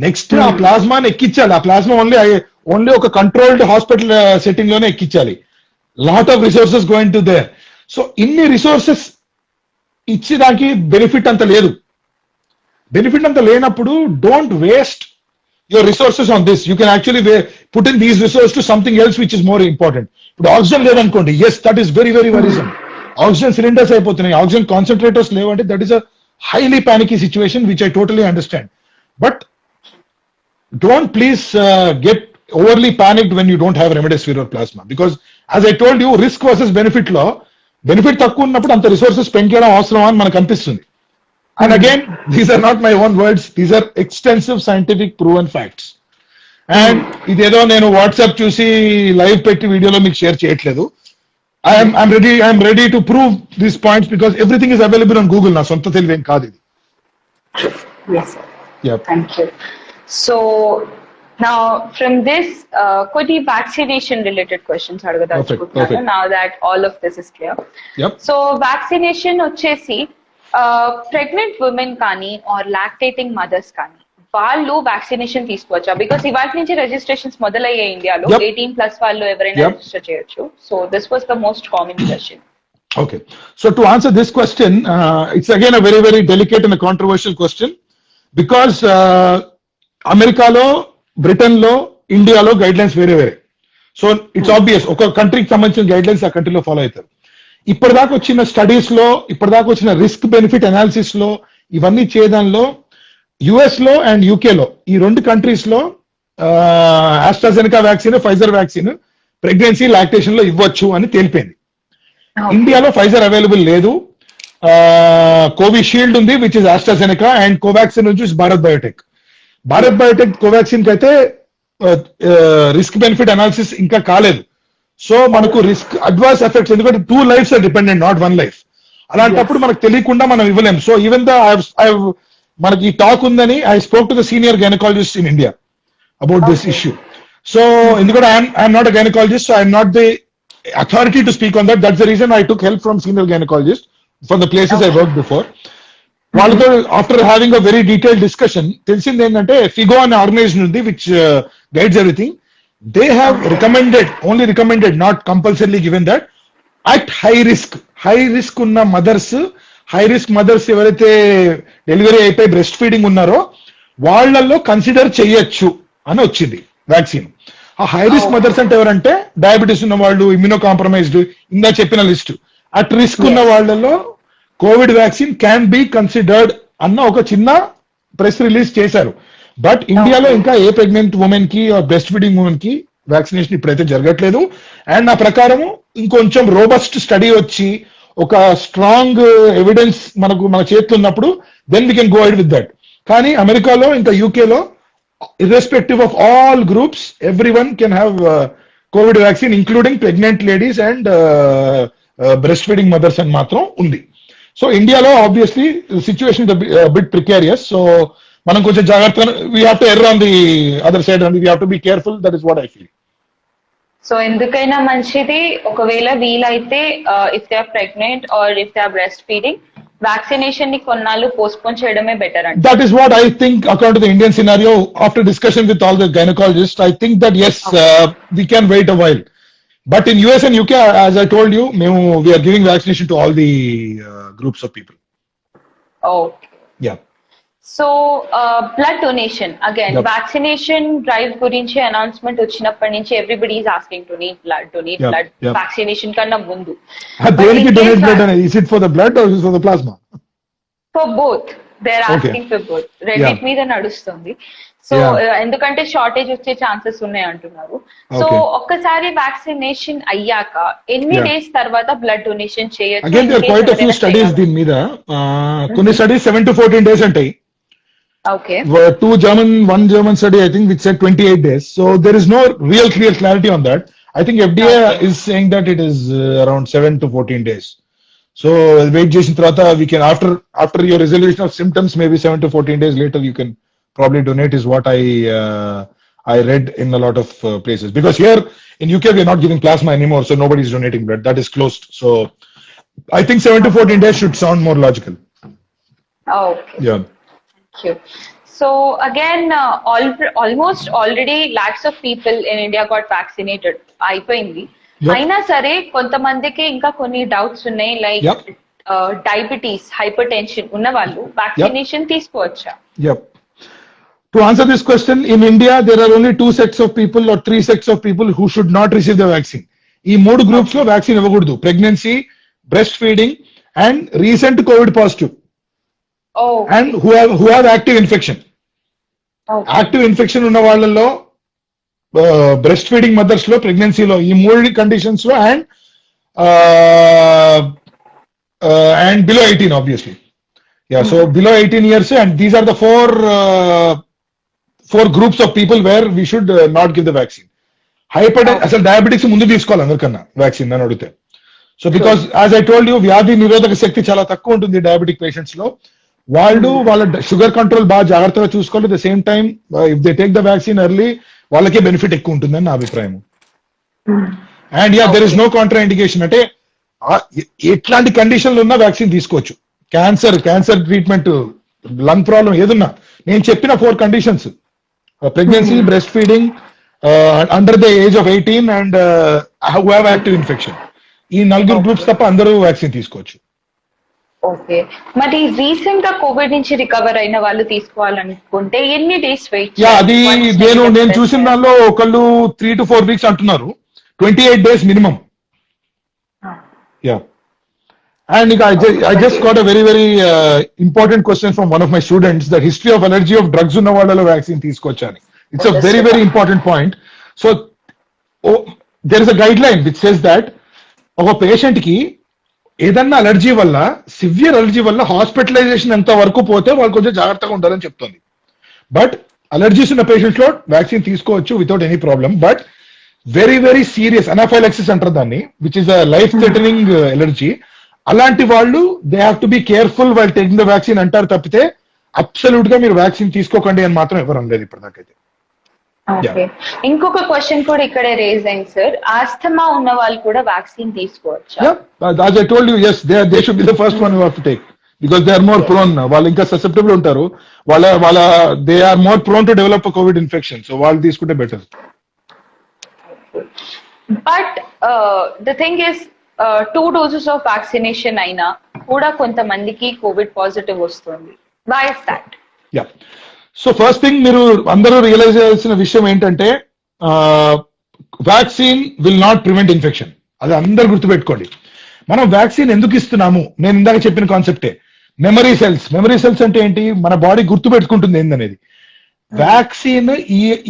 Next ఆ ప్లాస్మాని ఎక్కించాలి. ఆ ప్లాస్మా ఓన్లీ ఒక కంట్రోల్డ్ హాస్పిటల్ సెట్టింగ్ లోనే ఎక్కించాలి. Lot of resources going to there. So ఇన్ని రిసోర్సెస్ ఇచ్చేదానికి బెనిఫిట్ అంత లేదు. బెనిఫిట్ అంత లేనప్పుడు don't waste your resources on this. You can actually put in these resource to something else which is more important. ఇప్పుడు oxygen లేదనుకోండి, yes that is very very worrisome. Oxygen cylinders అయిపోతున్నాయి, oxygen concentrators లేవంటే that is a highly panicky situation which I totally understand. But don't please get overly panicked when you don't have remdesivir or plasma, because as I told you, risk versus benefit లో benefit తక్కువ ఉన్నప్పుడు అంత resources పెంచడం అవసరం అని మనకు అనిపిస్తుంది. And again, these are not my own words, these are extensive scientific proven facts. And ఇదేదో నేను వాట్సాప్ చూసి లైవ్ పెట్టి వీడియోలో మీకు షేర్ చేయట్లేదు. I'm ready to prove these points because everything is available on Google now. సొంత తెలివేం కాదు ఇది. Yes, sir. Yep. Thank you. So now from this, could be vaccination related questions Perfect. now that all of this is clear. Yep. So vaccination వచ్చేసి pregnant women కానీ or lactating mothers కానీ వాళ్ళు vaccination తీసుకోవచ్చా? Because ఇవాళ నుంచి registrations మొదలయ్యాయి ఇండియాలో. Yep. 18+ వాళ్ళు ఎవరైనా Yep. రిజిస్టర్ చేయొచ్చు. So this was the most common question. Okay. So to answer this question, it's again a very, very delicate and a controversial question because అమెరికాలో, బ్రిటన్లో, ఇండియాలో గైడ్ లైన్స్ వేరే వేరే. సో ఇట్స్ ఆబ్వియస్ ఒక కంట్రీకి సంబంధించిన guide lines ఆ కంట్రీలో ఫాలో అవుతారు. ఇప్పటిదాకా వచ్చిన స్టడీస్ లో, ఇప్పటిదాకా వచ్చిన రిస్క్ బెనిఫిట్ అనాలిసిస్ లో, ఇవన్నీ చేయడంలో యుఎస్ లో అండ్ యూకేలో ఈ రెండు కంట్రీస్ లో AstraZeneca vaccine, Pfizer vaccine pregnancy, lactation లో ఇవ్వచ్చు అని తేలిపోయింది. ఇండియాలో ఫైజర్ అవైలబుల్ లేదు. కోవిషీల్డ్ ఉంది which is AstraZeneca and Covaxin వచ్చి భారత్ బయోటెక్. భారత్ బయోటెక్ కోవాక్సిన్ కి అయితే రిస్క్ బెనిఫిట్ అనాలిసిస్ ఇంకా కాలేదు. సో మనకు రిస్క్ అడ్వర్స్ ఎఫెక్ట్స్, ఎందుకంటే 2 lives are dependent, not 1 life. అలాంటప్పుడు మనకు తెలియకుండా మనం ఇవ్వలేం. సో ఈవెన్ మనకి ఈ టాక్ ఉందని I spoke to the senior gynaecologist in India about this issue. So ఎందుకంటే I'm not a gynaecologist, so I'm not the authority to speak on that. That's the reason I took help from senior gynecologists from the places I worked before. వాళ్ళతో after having a very detailed discussion తెలిసింది ఏంటంటే Figo అనే organisation ఉంది which guides everything. They have recommended, only recommended, not compulsory given that at high risk ఉన్న mothers, high risk mothers ఎవరైతే delivery అయిపోయి breast feeding ఉన్నారో వాళ్ళల్లో కన్సిడర్ చేయొచ్చు అని వచ్చింది వ్యాక్సిన్. ఆ హై రిస్క్ మదర్స్ అంటే ఎవరంటే డయాబెటీస్ ఉన్న వాళ్ళు, ఇమ్యూనో కాంప్రమైజ్డ్, ఇందా చెప్పిన లిస్ట్. అట్ రిస్క్ ఉన్న వాళ్ళలో Covid vaccine can be considered అన్న ఒక చిన్న ప్రెస్ రిలీజ్ చేశారు. బట్ ఇండియాలో ఇంకా ఏ ప్రెగ్నెంట్ ఉమెన్ కి బ్రెస్ట్ ఫీడింగ్ ఉమెన్ కి వ్యాక్సినేషన్ ఇప్పుడైతే జరగట్లేదు. అండ్ నా ప్రకారం ఇంకొంచెం రోబస్ట్ స్టడీ వచ్చి ఒక స్ట్రాంగ్ ఎవిడెన్స్ మన చేతిలో ఉన్నప్పుడు then we can go ahead with that. కానీ అమెరికాలో ఇంకా యూకేలో irrespective of all groups, everyone can have COVID vaccine, including pregnant ladies and breastfeeding mothers and matram undi. So India lo obviously the situation is a bit precarious, so manam konచెం జాగ్రత్తగా, we have to err on the other side and we have to be careful. That is what I feel. So ఎందుకైనా మంచిది ఒకవేళ వీలైతే if they are pregnant or if they are breastfeeding vaccination ని కొన్నాళ్ళు postpone చేయడమే better అంటే. That is what I think according to the Indian scenario. After discussion with all the gynecologists, I think that yes, we can wait a while. But in US and UK, as I told you, we are giving vaccination to all the groups of people. Okay. Yeah. So blood donation again, vaccination drive గురించి announcement వచ్చినప్పటి నుంచి everybody is asking to need blood vaccination కన్నా ముందు. దేనికి donate blood అనేది? Is it for the blood or for the plasma? For both. They are asking for both. Reddit మీద నడుస్తుంది. So ఎందుకంటే షార్టేజ్ వచ్చే ఛాన్సెస్ ఉన్నాయి అంటున్నారు. సో ఒక్కసారి వ్యాక్సినేషన్ అయ్యాక ఎన్ని డేస్ తర్వాత బ్లడ్ డొనేషన్ చేయొచ్చు? Again there are quite a few studies దీని మీద. కొన్ని స్టడీస్ 7 to 14 days అంటాయి. Okay. One German study, I think, which said 28 days. So there is no real clear clarity on that. I think FDA is saying that it is around 7 to 14 days. So wait చేసిన తర్వాత we can, after your resolution of symptoms, maybe 7 to 14 days later you can probably donate, is what I read in a lot of places. Because here in UK we are not giving plasma anymore, so nobody is donating blood. That is closed. So I think 7 to 14 days should sound more logical. Okay. Yeah. Thank you. So again, almost already lakhs of people in India got vaccinated. అయిపోయింది. అయినా సరే కొంతమందికి ఇంకా కొన్ని doubts ఉన్నాయి, like diabetes, hyper tension ఉన్న వాళ్ళు vaccination తీసుకోవచ్చా? Yep. To answer this question, in India there are only 2 sets of people or 3 sets of people who should not receive the vaccine. ఈ 3 గ్రూప్స్ లో వ్యాక్సిన్ ఇవ్వకూడదు. Pregnancy, breast feeding and recent Covid positive. And who have active infection. Active infection ఉన్న వాళ్ళలో, breast feeding mothers లో, ప్రెగ్నెన్సీలో, ఈ 3 conditions లో and below 18 obviously. Yeah, so below 18 years, and these are the four groups of people where we should not give the vaccine. అసలు diabetics ముందు తీసుకోవాలి అందరికన్నా వ్యాక్సిన్ అని అడిగితే. So because as I told you, వ్యాధి నిరోధక శక్తి చాలా తక్కువ ఉంటుంది డయాబెటిక్ పేషెంట్స్ లో. వాళ్ళు వాళ్ళ షుగర్ కంట్రోల్ బాగా జాగ్రత్తగా చూసుకోవాలి. The same time if they take the vaccine early, వాళ్ళకే బెనిఫిట్ ఎక్కువ ఉంటుందని నా అభిప్రాయం. And yeah, there is no contraindication. అంటే ఎట్లాంటి కండిషన్లు ఉన్నా వ్యాక్సిన్ తీసుకోవచ్చు. క్యాన్సర్ ట్రీట్మెంట్, లంగ్ ప్రాబ్లం ఏదున్నా, నేను చెప్పిన 4 conditions, pregnancy, breast feeding, under the age of 18 and who have active infection, ఈ 4 గ్రూప్స్ తప్ప అందరూ వ్యాక్సిన్ తీసుకోవచ్చు. ఓకే, మరి రీసెంట్ గా కోవిడ్ నుంచి రికవర్ అయిన వాళ్ళు తీసుకోవాలనుకుంటే ఎన్ని డేస్ వెయిట్? యా, అది నేను చూసిన దానిలో ఒకళ్ళు 3 to 4 weeks అంటున్నారు, 28 days minimum. Yeah, and I just got a very important question from one of my students, that history of allergy of drugs ఉన్న వాళ్ళలో వ్యాక్సిన్ తీసుకోవచ్చని. It's a very important point. So there is a guideline which says that ఒక patient కి ఏదన్నా allergy వల్ల, severe allergy వల్ల hospitalisation ఎంత వరకు పోతే వాళ్ళు కొంచెం జాగ్రత్తగా ఉండాలని చెప్తుంది. బట్ అలర్జీస్ ఉన్న పేషెంట్స్ లో వ్యాక్సిన్ తీసుకోవచ్చు without any problem. But very serious anaphylaxis అంటారు దాన్ని, which is a life threatening allergy, అలాంటి వాళ్ళు they have to be careful while taking the vaccine అంటారు తప్పితే అబ్సల్యూట్ గా మీరు వ్యాక్సిన్ తీసుకోకండి అని మాత్రం ఎవరు అనలేదు ఇప్పటిదాకైతే. ఓకే, ఇంకొక క్వశ్చన్ కూడా ఇక్కడే రేజ్ అయింది సార్, ఆస్తమా ఉన్న వాళ్ళు కూడా వ్యాక్సిన్ తీసుకోవచ్చా? As I told you, yes, they should be the first one who have to take, because they are more prone. వాళ్ళు ఇంకా ససెప్టబుల్ ఉంటారు, they are more prone to develop a COVID infection, so వాళ్ళు తీసుకుంటే better. But the thing is 2 doses of vaccination అయినా కూడా కొంతమందికి COVID positive వస్తుంది. Why is that? Yeah, so first thing మీరు అందరూ రియలైజ్ చేయాల్సిన విషయం ఏంటంటే, vaccine will not prevent infection. అది అందరు గుర్తుపెట్టుకోండి. మనం వ్యాక్సిన్ ఎందుకు ఇస్తున్నాము, నేను ఇందాక చెప్పిన కాన్సెప్టే. మెమరీ సెల్స్ అంటే ఏంటి, మన బాడీ గుర్తుపెట్టుకుంటుంది ఏందనేది. వ్యాక్సిన్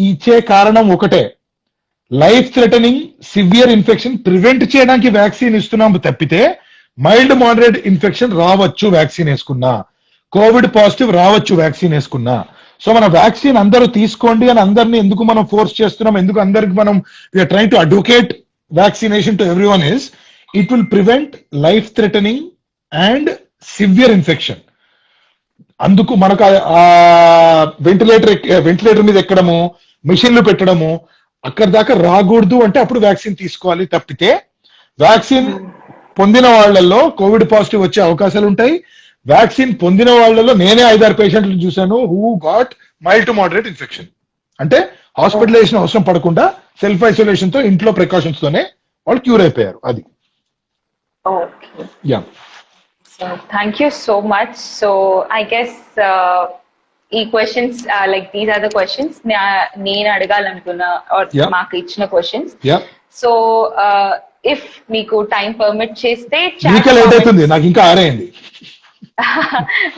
ఇచ్చే కారణం ఒకటే, life threatening severe infection prevent చేయడానికి వ్యాక్సిన్ ఇస్తున్నాము తప్పితే మైల్డ్ మోడరేట్ ఇన్ఫెక్షన్ రావచ్చు వ్యాక్సిన్ వేసుకున్నా, కోవిడ్ పాజిటివ్ రావచ్చు వ్యాక్సిన్ వేసుకున్నా. సో మన వ్యాక్సిన్ అందరూ తీసుకోండి అని అందరినీ ఎందుకు మనం ఫోర్స్ చేస్తున్నాం, ఎందుకు అందరికి మనం we're trying to advocate vaccination to everyone is, it will prevent life threatening and severe infection. అందుకు మనకు వెంటిలేటర్ మీద ఎక్కడము, మిషన్లు పెట్టడము అక్కడ దాకా రాకూడదు అంటే అప్పుడు వ్యాక్సిన్ తీసుకోవాలి తప్పితే, వ్యాక్సిన్ పొందిన వాళ్ళల్లో కోవిడ్ పాజిటివ్ వచ్చే అవకాశాలు ఉంటాయి. వ్యాక్సిన్ పొందిన వాళ్ళలో నేనే 5-6 పేషెంట్లు చూశాను who got mild to moderate infection. అంటే హాస్పిటలైజేషన్ అవసరం పడకుండా సెల్ఫ్ ఐసోలేషన్ తో, ఇంట్లో ప్రికాషన్స్ తోనే వాళ్ళు క్యూర్ అయిపోయారు. అది. Yeah, thank you so much. So I guess ఈ questions like these are the questions నేను అడగాలనుకున్న మాకు ఇచ్చిన క్వశ్చన్స్. సో ఇఫ్ మీకు టైం పర్మిట్ చేస్తే, లేట్ అవుతుంది నాకు, ఇంకా ఆరైంది.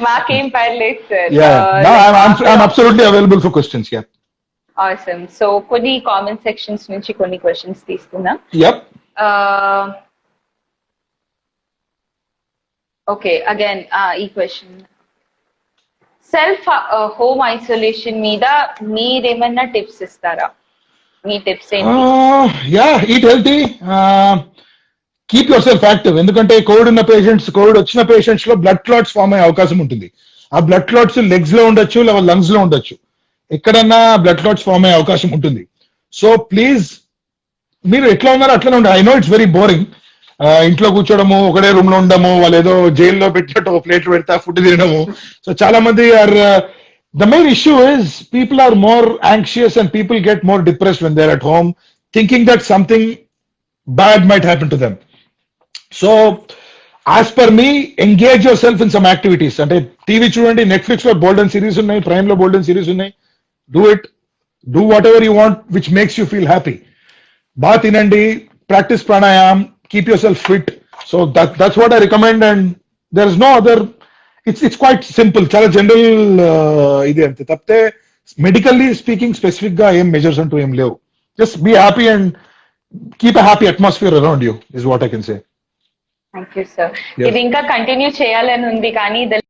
మాకేం పర్లేదు sir. I'm absolutely available for questions. Yeah. Awesome. So కొన్ని కామెంట్ సెక్షన్స్ నుంచి కొన్ని క్వశ్చన్స్ తీసుకుందాం. Yep. ఓకే, అగైన్ ఈ క్వశ్చన్, సెల్ఫ్ హోమ్ ఐసోలేషన్ మీద మీరేమన్నా టిప్స్ ఇస్తారా? మీ టిప్స్ ఏంటి? Yeah, eat healthy, keep your self active. ఎందుకంటే కోవిడ్ వచ్చిన పేషెంట్స్ లో బ్లడ్ క్లాట్స్ ఫామ్ అయ్యే అవకాశం ఉంటుంది. ఆ బ్లడ్ క్లాట్స్ లెగ్స్ లో ఉండొచ్చు, లేదా లంగ్స్ లో ఉండొచ్చు, ఎక్కడన్నా బ్లడ్ క్లాట్స్ ఫామ్ అయ్యే అవకాశం ఉంటుంది. సో ప్లీజ్ మీరు ఎట్లా ఉన్నారో అట్లనే ఉండాలి. I know it's very boring, ఇంట్లో కూర్చోడము, ఒకటే రూమ్ లో ఉండము, వాళ్ళు ఏదో జైల్లో పెట్టినట్టు ఒక ప్లేట్ పెడతా ఫుడ్ తినడము. సో చాలా మంది are, the main issue is people are more anxious and people get more depressed when they are at home thinking that something bad might happen to them. So as per me, engage yourself in some activities. అంటే TV చూడండి, Netflix లో బోల్డెన్ series ఉన్నాయి, Prime లో బోల్డెన్ series ఉన్నాయి. Do it, do whatever you want which makes you feel happy. బాగా తినండి, practise ప్రాణాయామ్, keep yourself fit. So that's what I recommend. And there is no other, it's quite simple, చాలా general ఇది అంతే తప్పితే medically speaking specific గా ఏం measures అంటూ ఏం లేవు. Just be happy and keep a happy atmosphere around you is what I can say. Thank you sir. ఇది ఇంకా కంటిన్యూ చేయాలని ఉంది కానీ